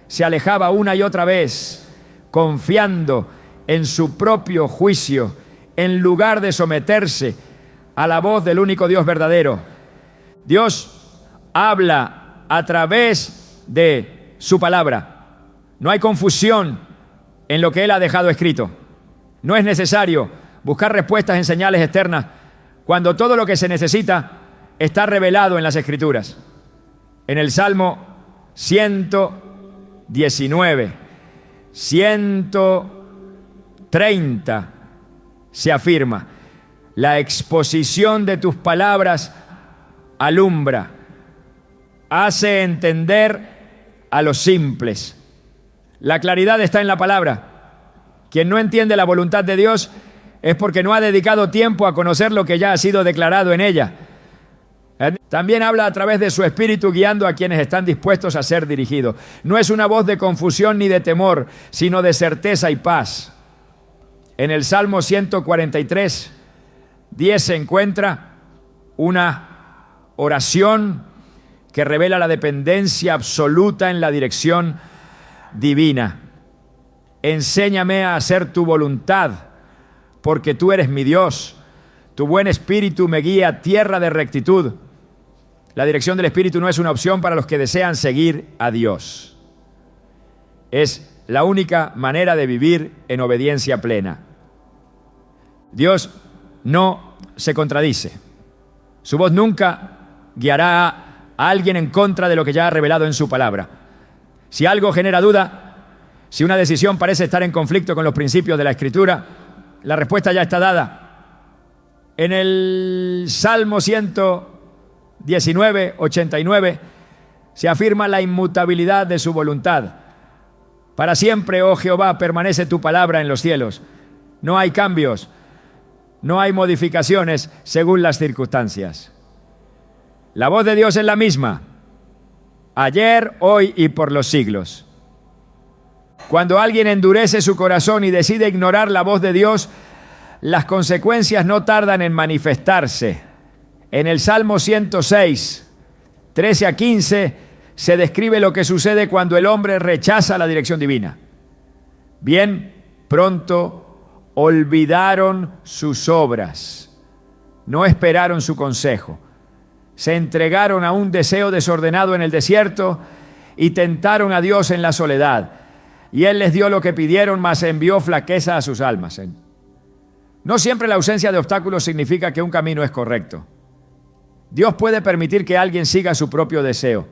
Speaker 1: se alejaba una y otra vez, confiando en su propio juicio, en lugar de someterse a la voz del único Dios verdadero. Dios habla a través de su palabra. No hay confusión en lo que Él ha dejado escrito. No es necesario buscar respuestas en señales externas cuando todo lo que se necesita está revelado en las Escrituras. En el Salmo 119, 130 se afirma: la exposición de tus palabras alumbra, hace entender a los simples. La claridad está en la palabra. Quien no entiende la voluntad de Dios es porque no ha dedicado tiempo a conocer lo que ya ha sido declarado en ella. También habla a través de su espíritu, guiando a quienes están dispuestos a ser dirigidos. No es una voz de confusión ni de temor, sino de certeza y paz. En el Salmo 143, 10 se encuentra una oración que revela la dependencia absoluta en la dirección divina. Enséñame a hacer tu voluntad, porque tú eres mi Dios. Tu buen espíritu me guía a tierra de rectitud. La dirección del espíritu no es una opción para los que desean seguir a Dios. Es la única manera de vivir en obediencia plena. Dios no se contradice. Su voz nunca guiará a alguien en contra de lo que ya ha revelado en su palabra. Si algo genera duda, si una decisión parece estar en conflicto con los principios de la Escritura, la respuesta ya está dada. En el Salmo 119, 89, se afirma la inmutabilidad de su voluntad. Para siempre, oh Jehová, permanece tu palabra en los cielos. No hay cambios, no hay modificaciones según las circunstancias. La voz de Dios es la misma, ayer, hoy y por los siglos. Cuando alguien endurece su corazón y decide ignorar la voz de Dios, las consecuencias no tardan en manifestarse. En el Salmo 106, 13 a 15, se describe lo que sucede cuando el hombre rechaza la dirección divina. Bien pronto olvidaron sus obras, no esperaron su consejo, se entregaron a un deseo desordenado en el desierto y tentaron a Dios en la soledad. Y Él les dio lo que pidieron, mas envió flaqueza a sus almas. No siempre la ausencia de obstáculos significa que un camino es correcto. Dios puede permitir que alguien siga su propio deseo,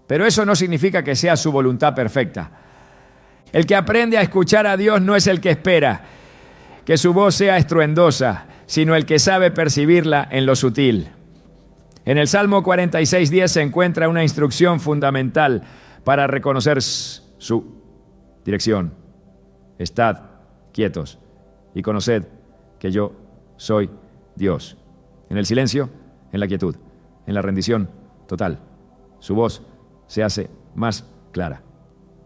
Speaker 1: pero eso no significa que sea su voluntad perfecta. El que aprende a escuchar a Dios no es el que espera que su voz sea estruendosa, sino el que sabe percibirla en lo sutil. En el Salmo 46:10 se encuentra una instrucción fundamental para reconocer su dirección. Estad quietos y conoced que yo soy Dios. En el silencio, en la quietud, en la rendición total, su voz se hace más clara.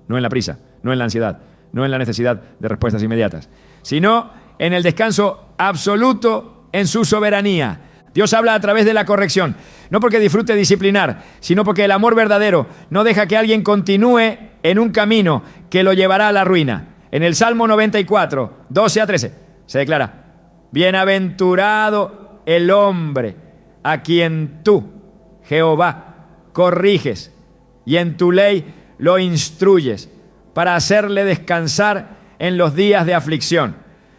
Speaker 1: No en la prisa, no en la ansiedad, no en la necesidad de respuestas inmediatas, sino en el descanso absoluto en su soberanía. Dios habla a través de la corrección, no porque disfrute disciplinar, sino porque el amor verdadero no deja que alguien continúe en un camino que lo llevará a la ruina. En el Salmo 94, 12 a 13, se declara: bienaventurado el hombre a quien tú, Jehová, corriges y en tu ley lo instruyes para hacerle descansar en los días de aflicción.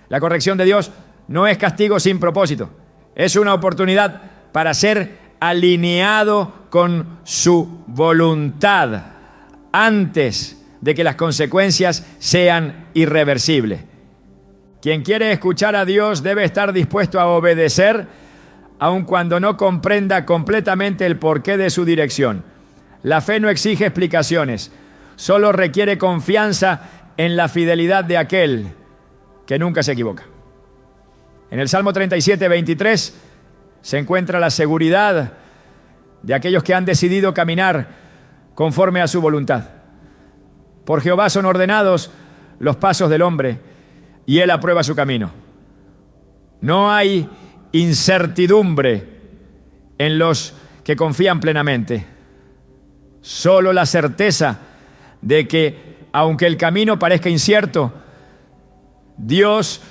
Speaker 1: La corrección de Dios no es castigo sin propósito, es una oportunidad para ser alineado con su voluntad antes de que las consecuencias sean irreversibles. Quien quiere escuchar a Dios debe estar dispuesto a obedecer, aun cuando no comprenda completamente el porqué de su dirección. La fe no exige explicaciones, solo requiere confianza en la fidelidad de aquel que nunca se equivoca. En el Salmo 37, 23 se encuentra la seguridad de aquellos que han decidido caminar conforme a su voluntad. Por Jehová son ordenados los pasos del hombre, y Él aprueba su camino. No hay incertidumbre en los que confían plenamente, solo la certeza de que, aunque el camino parezca incierto, Dios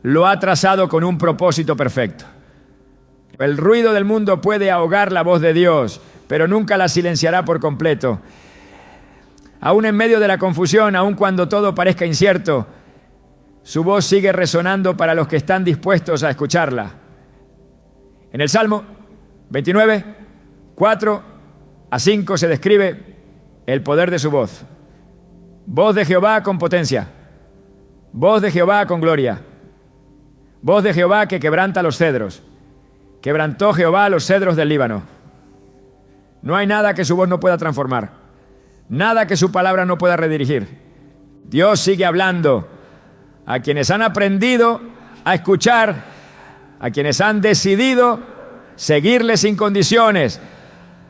Speaker 1: lo ha trazado con un propósito perfecto. El ruido del mundo puede ahogar la voz de Dios, pero nunca la silenciará por completo. Aún en medio de la confusión, aun cuando todo parezca incierto, su voz sigue resonando para los que están dispuestos a escucharla. En el Salmo 29, 4 a 5 se describe el poder de su voz. Voz de Jehová con potencia, voz de Jehová con gloria, voz de Jehová que quebranta los cedros. Quebrantó Jehová los cedros del Líbano. No hay nada que su voz no pueda transformar, nada que su palabra no pueda redirigir. Dios sigue hablando a quienes han aprendido a escuchar, a quienes han decidido seguirle sin condiciones,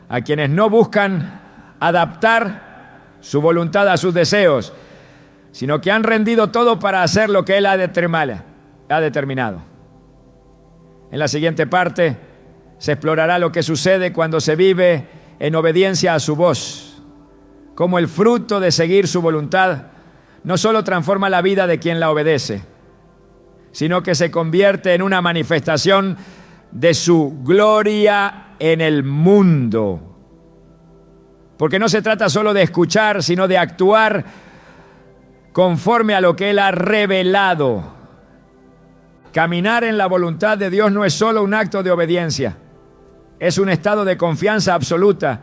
Speaker 1: a quienes no buscan adaptar su voluntad a sus deseos, sino que han rendido todo para hacer lo que Él ha determinado. En la siguiente parte se explorará lo que sucede cuando se vive en obediencia a su voz, cómo el fruto de seguir su voluntad no solo transforma la vida de quien la obedece, sino que se convierte en una manifestación de su gloria en el mundo. Porque no se trata solo de escuchar, sino de actuar conforme a lo que Él ha revelado. Caminar en la voluntad de Dios no es solo un acto de obediencia, es un estado de confianza absoluta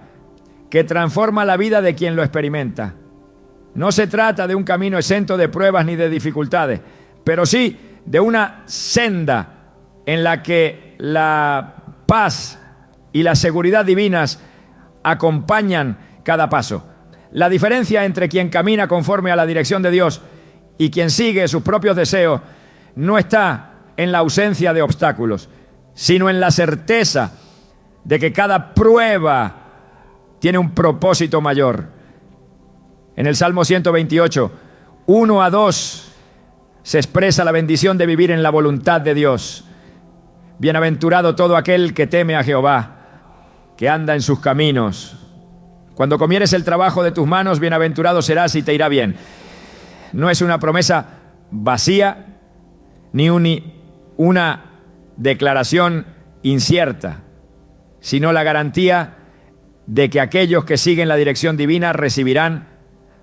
Speaker 1: que transforma la vida de quien lo experimenta. No se trata de un camino exento de pruebas ni de dificultades, pero sí de una senda en la que la paz y la seguridad divinas acompañan cada paso. La diferencia entre quien camina conforme a la dirección de Dios y quien sigue sus propios deseos no está en la ausencia de obstáculos, sino en la certeza de que cada prueba tiene un propósito mayor. En el Salmo 128, 1 a 2, se expresa la bendición de vivir en la voluntad de Dios. Bienaventurado todo aquel que teme a Jehová, que anda en sus caminos. Cuando comieres el trabajo de tus manos, bienaventurado serás y te irá bien. No es una promesa vacía, ni una declaración incierta, sino la garantía de que aquellos que siguen la dirección divina recibirán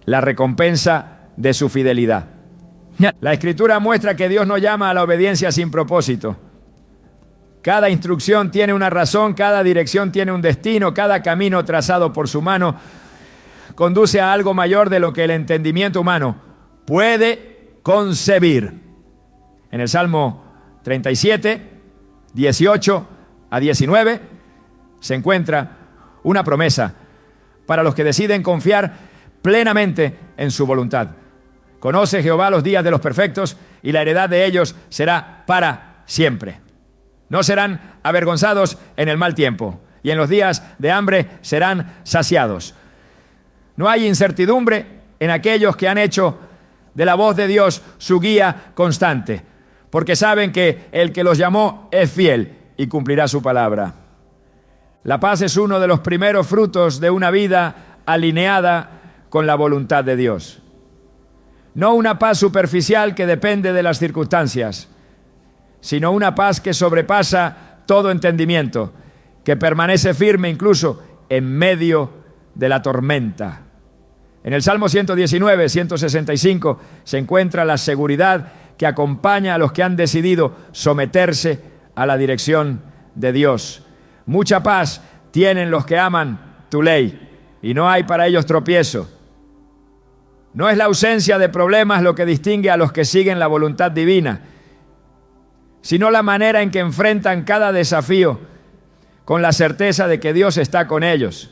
Speaker 1: la recompensa de su fidelidad. La Escritura muestra que Dios no llama a la obediencia sin propósito. Cada instrucción tiene una razón, cada dirección tiene un destino, cada camino trazado por su mano conduce a algo mayor de lo que el entendimiento humano puede concebir. En el Salmo 37, 18 a 19, se encuentra una promesa para los que deciden confiar plenamente en su voluntad. Conoce Jehová los días de los perfectos y la heredad de ellos será para siempre. No serán avergonzados en el mal tiempo y en los días de hambre serán saciados. No hay incertidumbre en aquellos que han hecho de la voz de Dios su guía constante, porque saben que el que los llamó es fiel y cumplirá su palabra. La paz es uno de los primeros frutos de una vida alineada con la voluntad de Dios. No una paz superficial que depende de las circunstancias, sino una paz que sobrepasa todo entendimiento, que permanece firme incluso en medio de la tormenta. En el Salmo 119, 165 se encuentra la seguridad que acompaña a los que han decidido someterse a la dirección de Dios. Mucha paz tienen los que aman tu ley y no hay para ellos tropiezo. No es la ausencia de problemas lo que distingue a los que siguen la voluntad divina, sino la manera en que enfrentan cada desafío con la certeza de que Dios está con ellos.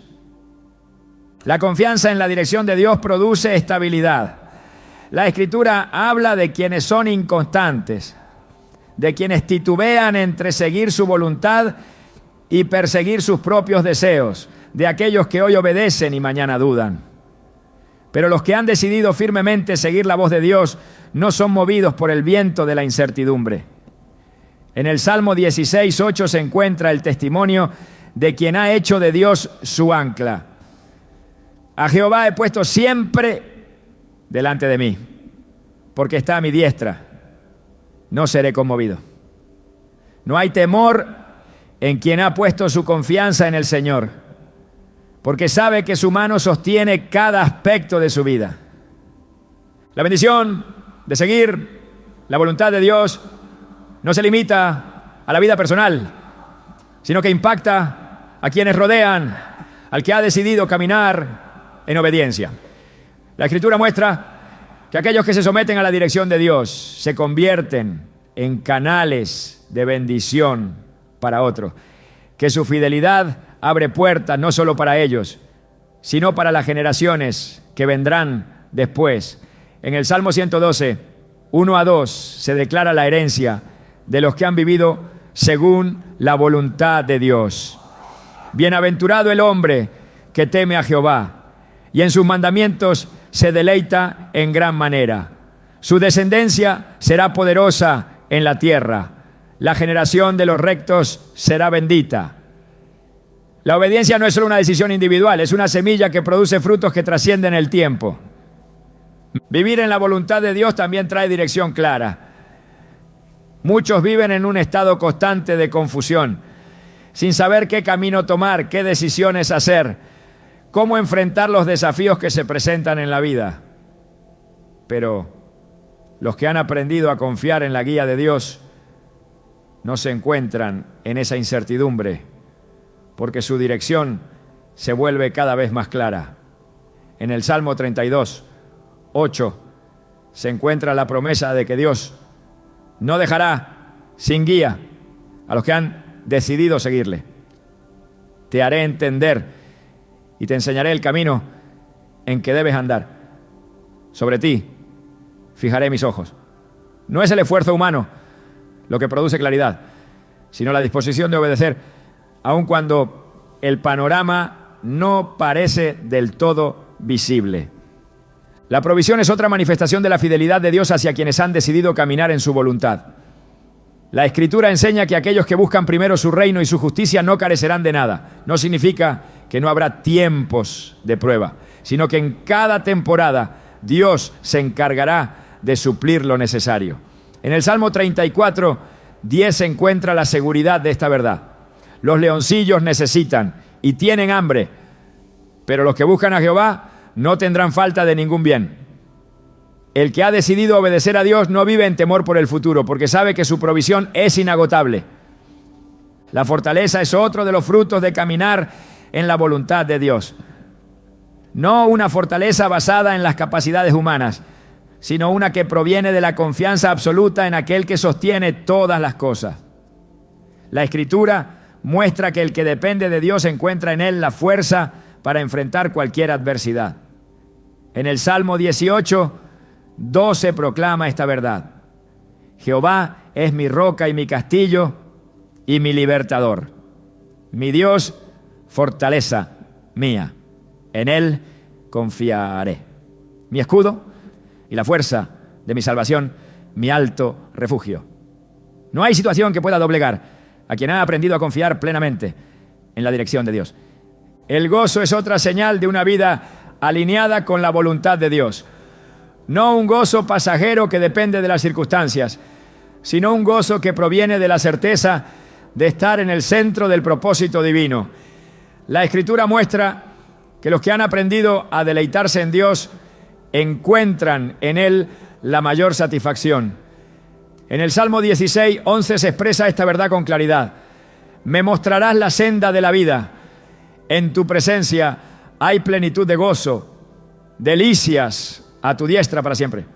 Speaker 1: La confianza en la dirección de Dios produce estabilidad. La Escritura habla de quienes son inconstantes, de quienes titubean entre seguir su voluntad y perseguir sus propios deseos, de aquellos que hoy obedecen y mañana dudan. Pero los que han decidido firmemente seguir la voz de Dios no son movidos por el viento de la incertidumbre. En el Salmo 16, 8 se encuentra el testimonio de quien ha hecho de Dios su ancla. A Jehová he puesto siempre delante de mí, porque está a mi diestra. no seré conmovido. No hay temor en quien ha puesto su confianza en el Señor, porque sabe que su mano sostiene cada aspecto de su vida. La bendición de seguir la voluntad de Dios no se limita a la vida personal, sino que impacta a quienes rodean, al que ha decidido caminar en obediencia. La Escritura muestra que aquellos que se someten a la dirección de Dios se convierten en canales de bendición para otros, que su fidelidad abre puertas no solo para ellos, sino para las generaciones que vendrán después. En el Salmo 112, 1-2, se declara la herencia de los que han vivido según la voluntad de Dios. Bienaventurado el hombre que teme a Jehová y en sus mandamientos se deleita en gran manera. Su descendencia será poderosa en la tierra. La generación de los rectos será bendita. La obediencia no es solo una decisión individual, es una semilla que produce frutos que trascienden el tiempo. Vivir en la voluntad de Dios también trae dirección clara. Muchos viven en un estado constante de confusión, sin saber qué camino tomar, qué decisiones hacer, cómo enfrentar los desafíos que se presentan en la vida. Pero los que han aprendido a confiar en la guía de Dios no se encuentran en esa incertidumbre, porque su dirección se vuelve cada vez más clara. En el Salmo 32, 8, se encuentra la promesa de que Dios no dejará sin guía a los que han decidido seguirle. Te haré entender y te enseñaré el camino en que debes andar. Sobre ti fijaré mis ojos. No es el esfuerzo humano lo que produce claridad, sino la disposición de obedecer, aun cuando el panorama no parece del todo visible. La provisión es otra manifestación de la fidelidad de Dios hacia quienes han decidido caminar en su voluntad. La Escritura enseña que aquellos que buscan primero su reino y su justicia no carecerán de nada. No significa que no habrá tiempos de prueba, sino que en cada temporada Dios se encargará de suplir lo necesario. En el Salmo 34, 10 se encuentra la seguridad de esta verdad. Los leoncillos necesitan y tienen hambre, pero los que buscan a Jehová no tendrán falta de ningún bien. El que ha decidido obedecer a Dios no vive en temor por el futuro, porque sabe que su provisión es inagotable. La fortaleza es otro de los frutos de caminar en la voluntad de Dios. No una fortaleza basada en las capacidades humanas, sino una que proviene de la confianza absoluta en aquel que sostiene todas las cosas. La Escritura muestra que el que depende de Dios encuentra en él la fuerza para enfrentar cualquier adversidad. En el Salmo 18, 12 proclama esta verdad. Jehová es mi roca y mi castillo y mi libertador. Mi Dios, fortaleza mía. En él confiaré. Mi escudo y la fuerza de mi salvación, mi alto refugio. No hay situación que pueda doblegar a quien ha aprendido a confiar plenamente en la dirección de Dios. El gozo es otra señal de una vida alineada con la voluntad de Dios. No un gozo pasajero que depende de las circunstancias, sino un gozo que proviene de la certeza de estar en el centro del propósito divino. La Escritura muestra que los que han aprendido a deleitarse en Dios encuentran en Él la mayor satisfacción. En el Salmo 16, 11 se expresa esta verdad con claridad. Me mostrarás la senda de la vida. En tu presencia hay plenitud de gozo, delicias a tu diestra para siempre.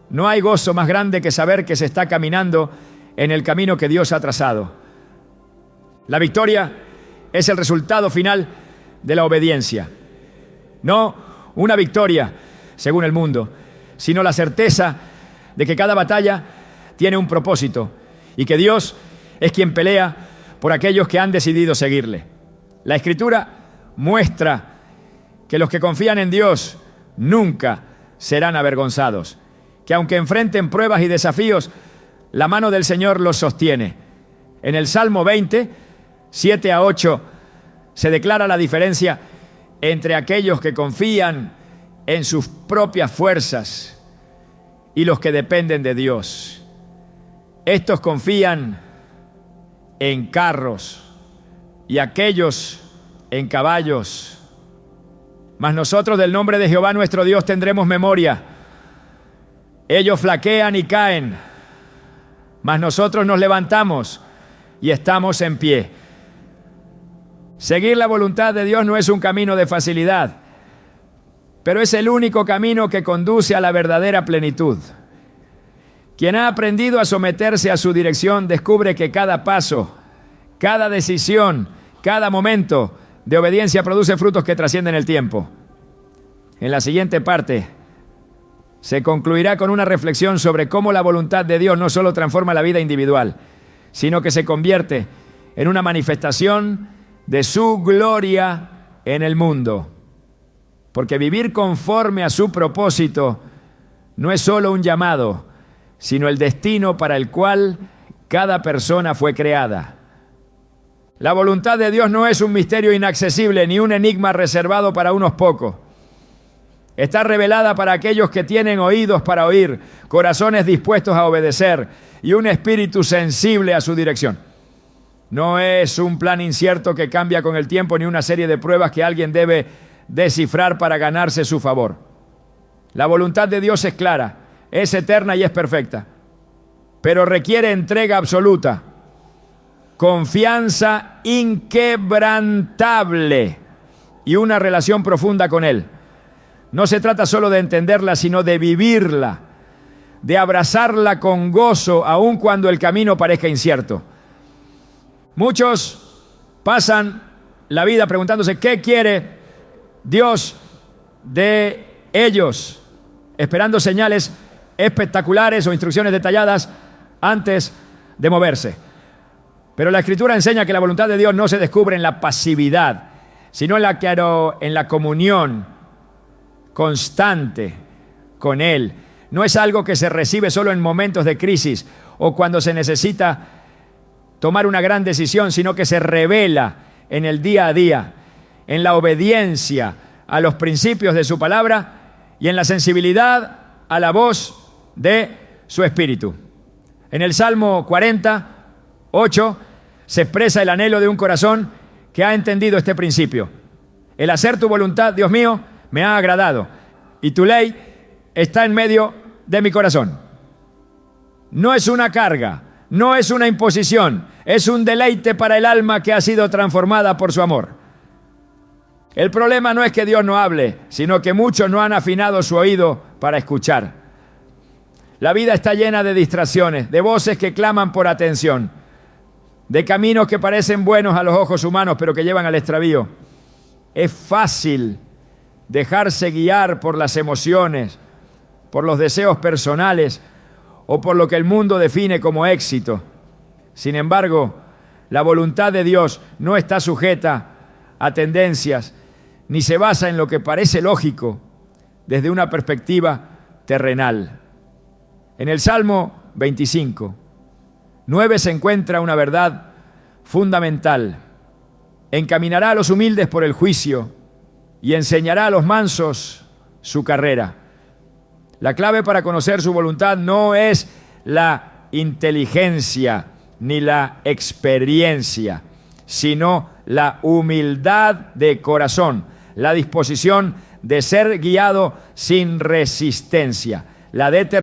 Speaker 1: No hay gozo más grande que saber que se está caminando en el camino que Dios ha trazado. La victoria es el resultado final de la obediencia. No una victoria según el mundo, sino la certeza de que cada batalla tiene un propósito y que Dios es quien pelea por aquellos que han decidido seguirle. La Escritura muestra que los que confían en Dios nunca serán avergonzados, que aunque enfrenten pruebas y desafíos, la mano del Señor los sostiene. En el Salmo 20, 7-8, se declara la diferencia entre aquellos que confían en sus propias fuerzas y los que dependen de Dios. Estos confían en carros y aquellos en caballos. Mas nosotros del nombre de Jehová nuestro Dios tendremos memoria. Ellos flaquean y caen, mas nosotros nos levantamos y estamos en pie. Seguir la voluntad de Dios no es un camino de facilidad, pero es el único camino que conduce a la verdadera plenitud. Quien ha aprendido a someterse a su dirección descubre que cada paso, cada decisión, cada momento de obediencia produce frutos que trascienden el tiempo. En la siguiente parte se concluirá con una reflexión sobre cómo la voluntad de Dios no solo transforma la vida individual, sino que se convierte en una manifestación de su gloria en el mundo. Porque vivir conforme a su propósito no es solo un llamado, sino el destino para el cual cada persona fue creada. La voluntad de Dios no es un misterio inaccesible ni un enigma reservado para unos pocos. Está revelada para aquellos que tienen oídos para oír, corazones dispuestos a obedecer y un espíritu sensible a su dirección. No es un plan incierto que cambia con el tiempo ni una serie de pruebas que alguien debe descifrar para ganarse su favor. La voluntad de Dios es clara, es eterna y es perfecta, pero requiere entrega absoluta, confianza inquebrantable y una relación profunda con Él. No se trata solo de entenderla, sino de vivirla, de abrazarla con gozo, aun cuando el camino parezca incierto. Muchos pasan la vida preguntándose qué quiere Dios de ellos, esperando señales espectaculares o instrucciones detalladas antes de moverse. Pero la Escritura enseña que la voluntad de Dios no se descubre en la pasividad, sino en la comunión constante con Él. No es algo que se recibe solo en momentos de crisis o cuando se necesita tomar una gran decisión, sino que se revela en el día a día, en la obediencia a los principios de su palabra y en la sensibilidad a la voz de su Espíritu. En el Salmo 40:8 se expresa el anhelo de un corazón que ha entendido este principio. El hacer tu voluntad, Dios mío, me ha agradado, y tu ley está en medio de mi corazón. No es una carga, no es una imposición, es un deleite para el alma que ha sido transformada por su amor. El problema no es que Dios no hable, sino que muchos no han afinado su oído para escuchar. La vida está llena de distracciones, de voces que claman por atención, de caminos que parecen buenos a los ojos humanos, pero que llevan al extravío. Es fácil dejarse guiar por las emociones, por los deseos personales o por lo que el mundo define como éxito. Sin embargo, la voluntad de Dios no está sujeta a tendencias ni se basa en lo que parece lógico desde una perspectiva terrenal. En el Salmo 25:9 se encuentra una verdad fundamental. Encaminará a los humildes por el juicio y enseñará a los mansos su carrera. La clave para conocer su voluntad no es la inteligencia ni la experiencia, sino la humildad de corazón, la disposición de ser guiado sin resistencia, la determinación.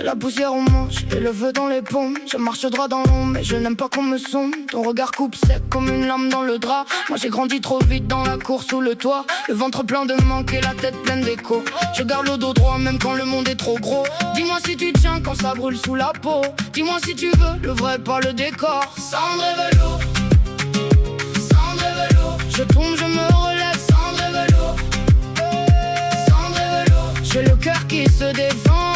Speaker 2: La poussière au manche et le feu dans les paumes. Je marche droit dans l'ombre mais je n'aime pas qu'on me sonde. Ton regard coupe sec comme une lame dans le drap. Moi j'ai grandi trop vite dans la cour sous le toit. Le ventre plein de manque et la tête pleine d'écho. Je garde le dos droit même quand le monde est trop gros. Dis-moi si tu tiens quand ça brûle sous la peau. Dis-moi si tu veux le vrai pas le décor. Cendre et velours, cendre et velours. Je tombe, je me relève, cendre et velours, cendre et velours. J'ai le cœur qui se défend.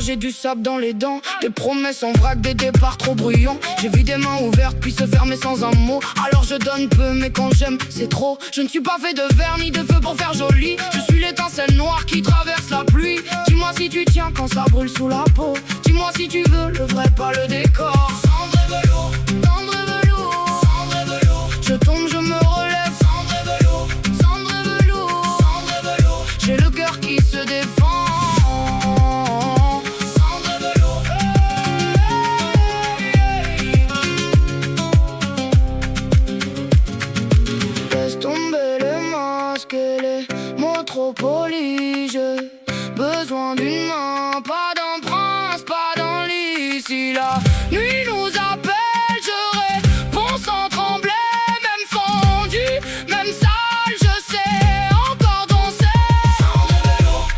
Speaker 2: J'ai du sable dans les dents. Des promesses en vrac, des départs trop bruyants. J'ai vu des mains ouvertes puis se fermer sans un mot. Alors je donne peu mais quand j'aime c'est trop. Je ne suis pas fait de verre ni de feu pour faire joli. Je suis l'étincelle noire qui traverse la pluie. Dis-moi si tu tiens quand ça brûle sous la peau. Dis-moi si tu veux le vrai pas le décor. Cendre et velours, cendre et velours, cendre et velours. Je tombe je me relève. Cendre et velours, cendre et velours, cendre et velours. J'ai le cœur qui se défend. Trop poli, j'ai besoin d'une main, pas d'un prince, pas d'un lit. Si la nuit nous appelle, je réponds sans trembler. Même fondu, même sale, je sais encore danser. Cendre et velours,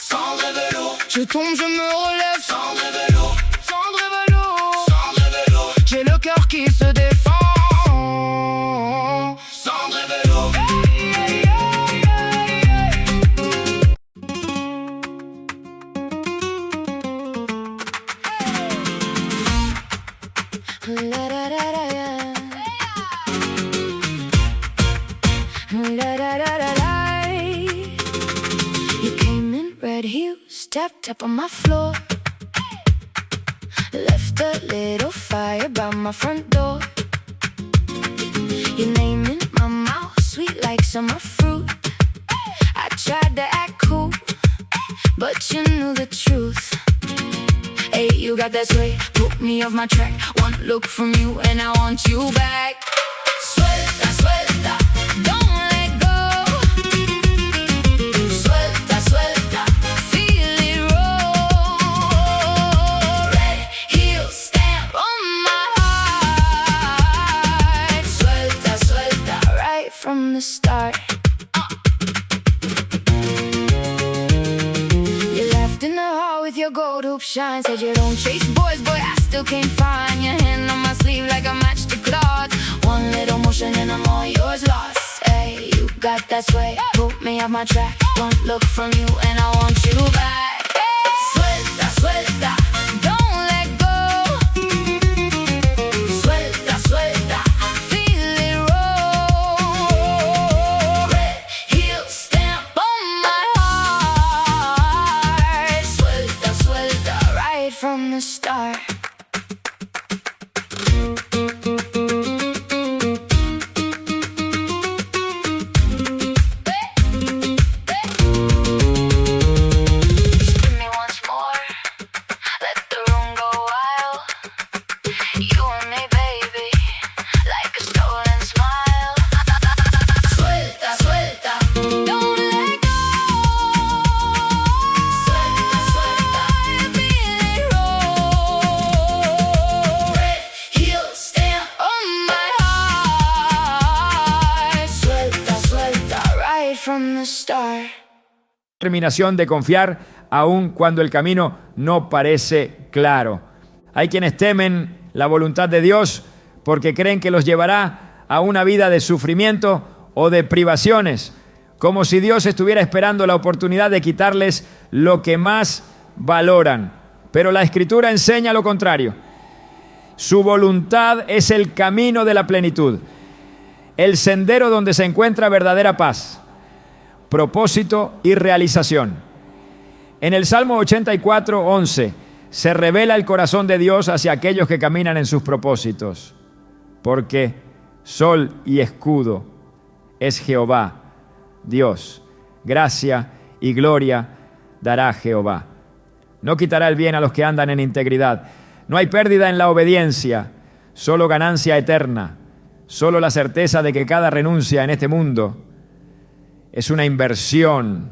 Speaker 2: cendre et velours. Je tombe, je me relève. Cendre et velours, cendre et velours, cendre et velours. J'ai le cœur qui se défend. Cendre et velours. You came in red heels, stepped up on my floor. Left a little fire by my front door. Your name in my mouth, sweet like summer fruit. I tried to act cool, but you knew the truth. Hey, you got that sway, put me off my track. One look from you and I want you back. Suelta, suelta, don't let go. Suelta, suelta, feel it roll. Red heel stamp on my heart. Suelta, suelta, right from the start. In the hall with your gold hoop shine. Said you don't chase boys, boy, I still can't find your hand on my sleeve like a match to cloth. One little motion and I'm all yours lost. Hey, you got that sway, put me off my track. One look from you and I want you back. Suelta, suelta, don't let go. Suelta, suelta, feel it roll. Red heel stamp on my heart. Suelta, suelta, right from the start.
Speaker 1: Determinación de confiar aun cuando el camino no parece claro. Hay quienes temen la voluntad de Dios porque creen que los llevará a una vida de sufrimiento o de privaciones, como si Dios estuviera esperando la oportunidad de quitarles lo que más valoran. Pero la Escritura enseña lo contrario. Su voluntad es el camino de la plenitud, el sendero donde se encuentra verdadera paz, propósito y realización. En el Salmo 84:11 se revela el corazón de Dios hacia aquellos que caminan en sus propósitos, porque sol y escudo es Jehová, Dios. Gracia y gloria dará Jehová. No quitará el bien a los que andan en integridad. No hay pérdida en la obediencia, solo ganancia eterna, solo la certeza de que cada renuncia en este mundo es una inversión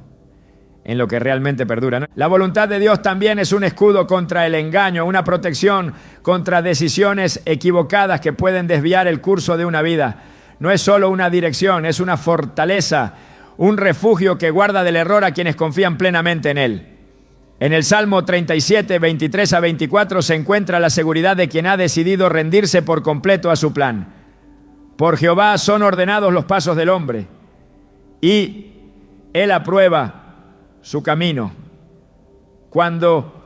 Speaker 1: en lo que realmente perdura. La voluntad de Dios también es un escudo contra el engaño, una protección contra decisiones equivocadas que pueden desviar el curso de una vida. No es solo una dirección, es una fortaleza, un refugio que guarda del error a quienes confían plenamente en Él. En el Salmo 37, 23 a 24 se encuentra la seguridad de quien ha decidido rendirse por completo a su plan. Por Jehová son ordenados los pasos del hombre, y Él aprueba su camino. Cuando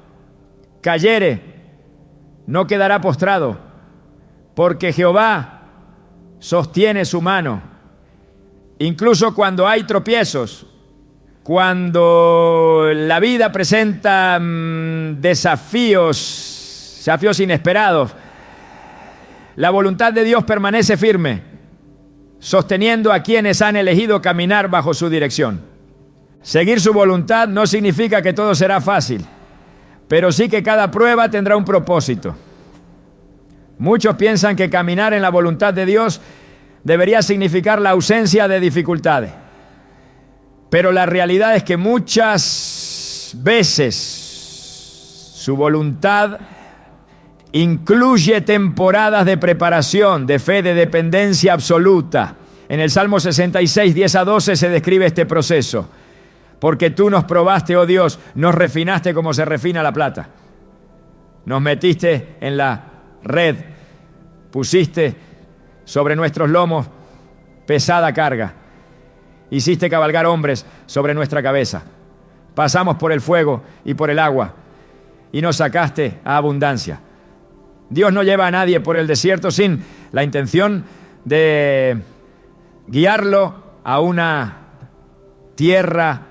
Speaker 1: cayere, no quedará postrado, porque Jehová sostiene su mano. Incluso cuando hay tropiezos, cuando la vida presenta desafíos inesperados, la voluntad de Dios permanece firme, sosteniendo a quienes han elegido caminar bajo su dirección. Seguir su voluntad no significa que todo será fácil, pero sí que cada prueba tendrá un propósito. Muchos piensan que caminar en la voluntad de Dios debería significar la ausencia de dificultades. Pero la realidad es que muchas veces su voluntad incluye temporadas de preparación, de fe, de dependencia absoluta. En el Salmo 66, 10-12 se describe este proceso. Porque tú nos probaste, oh Dios, nos refinaste como se refina la plata. Nos metiste en la red, pusiste sobre nuestros lomos pesada carga. Hiciste cabalgar hombres sobre nuestra cabeza. Pasamos por el fuego y por el agua y nos sacaste a abundancia. Dios no lleva a nadie por el desierto sin la intención de guiarlo a una tierra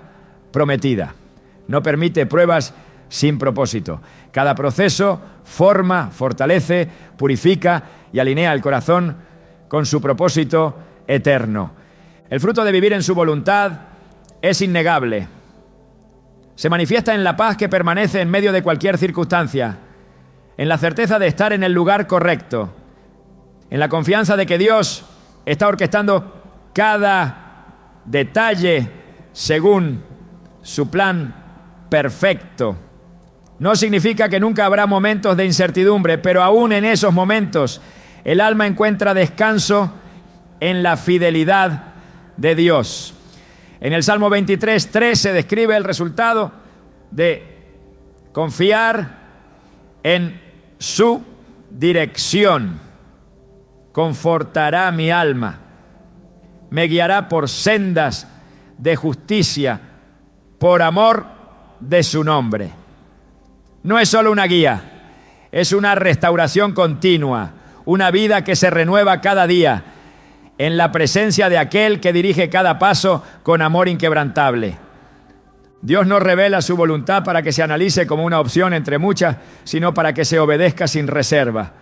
Speaker 1: prometida. No permite pruebas sin propósito. Cada proceso forma, fortalece, purifica y alinea el corazón con su propósito eterno. El fruto de vivir en su voluntad es innegable. Se manifiesta en la paz que permanece en medio de cualquier circunstancia, en la certeza de estar en el lugar correcto, en la confianza de que Dios está orquestando cada detalle según su plan perfecto. No significa que nunca habrá momentos de incertidumbre, pero aún en esos momentos el alma encuentra descanso en la fidelidad de Dios. En el Salmo 23:3 se describe el resultado de confiar en su dirección. Confortará mi alma, me guiará por sendas de justicia, por amor de su nombre. No es solo una guía, es una restauración continua, una vida que se renueva cada día en la presencia de aquel que dirige cada paso con amor inquebrantable. Dios no revela su voluntad para que se analice como una opción entre muchas, sino para que se obedezca sin reserva.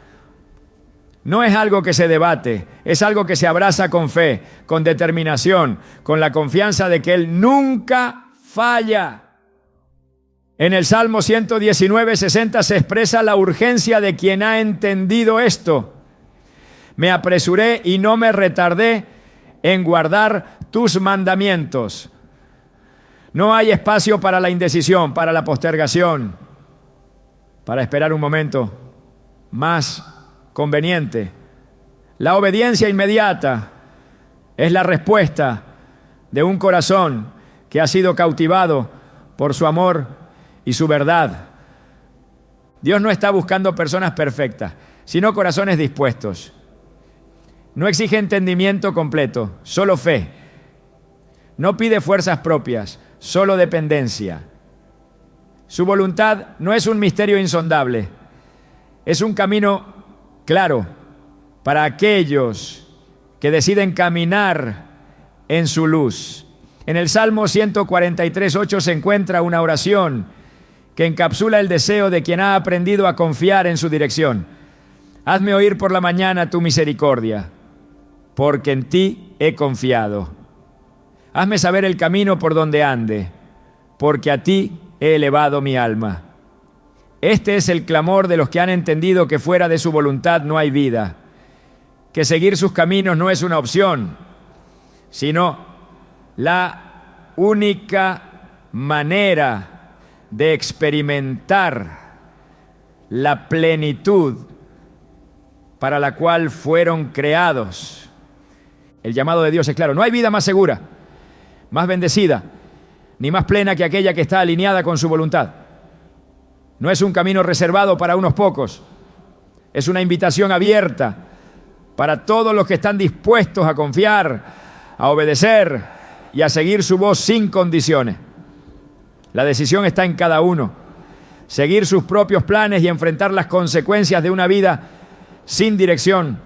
Speaker 1: No es algo que se debate, es algo que se abraza con fe, con determinación, con la confianza de que Él nunca falla. En el Salmo 119:60 se expresa la urgencia de quien ha entendido esto. Me apresuré y no me retardé en guardar tus mandamientos. No hay espacio para la indecisión, para la postergación, para esperar un momento más conveniente. La obediencia inmediata es la respuesta de un corazón que ha sido cautivado por su amor y su verdad. Dios no está buscando personas perfectas, sino corazones dispuestos. No exige entendimiento completo, solo fe. No pide fuerzas propias, solo dependencia. Su voluntad no es un misterio insondable, es un camino claro para aquellos que deciden caminar en su luz. En el Salmo 143:8 se encuentra una oración que encapsula el deseo de quien ha aprendido a confiar en su dirección. Hazme oír por la mañana tu misericordia, porque en ti he confiado. Hazme saber el camino por donde ande, porque a ti he elevado mi alma. Este es el clamor de los que han entendido que fuera de su voluntad no hay vida, que seguir sus caminos no es una opción, sino la única manera de experimentar la plenitud para la cual fueron creados. El llamado de Dios es claro. No hay vida más segura, más bendecida, ni más plena que aquella que está alineada con su voluntad. No es un camino reservado para unos pocos. Es una invitación abierta para todos los que están dispuestos a confiar, a obedecer y a seguir su voz sin condiciones. La decisión está en cada uno. seguir sus propios planes y enfrentar las consecuencias de una vida sin dirección,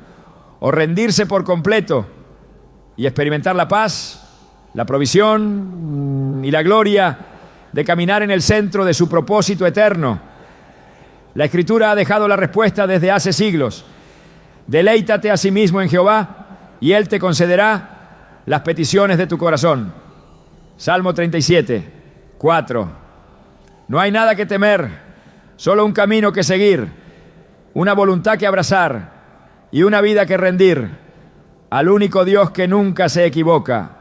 Speaker 1: o rendirse por completo y experimentar la paz, la provisión y la gloria de caminar en el centro de su propósito eterno. La Escritura ha dejado la respuesta desde hace siglos. Deleítate a sí mismo en Jehová y Él te concederá las peticiones de tu corazón. Salmo 37, 4. No hay nada que temer, solo un camino que seguir, una voluntad que abrazar y una vida que rendir al único Dios que nunca se equivoca.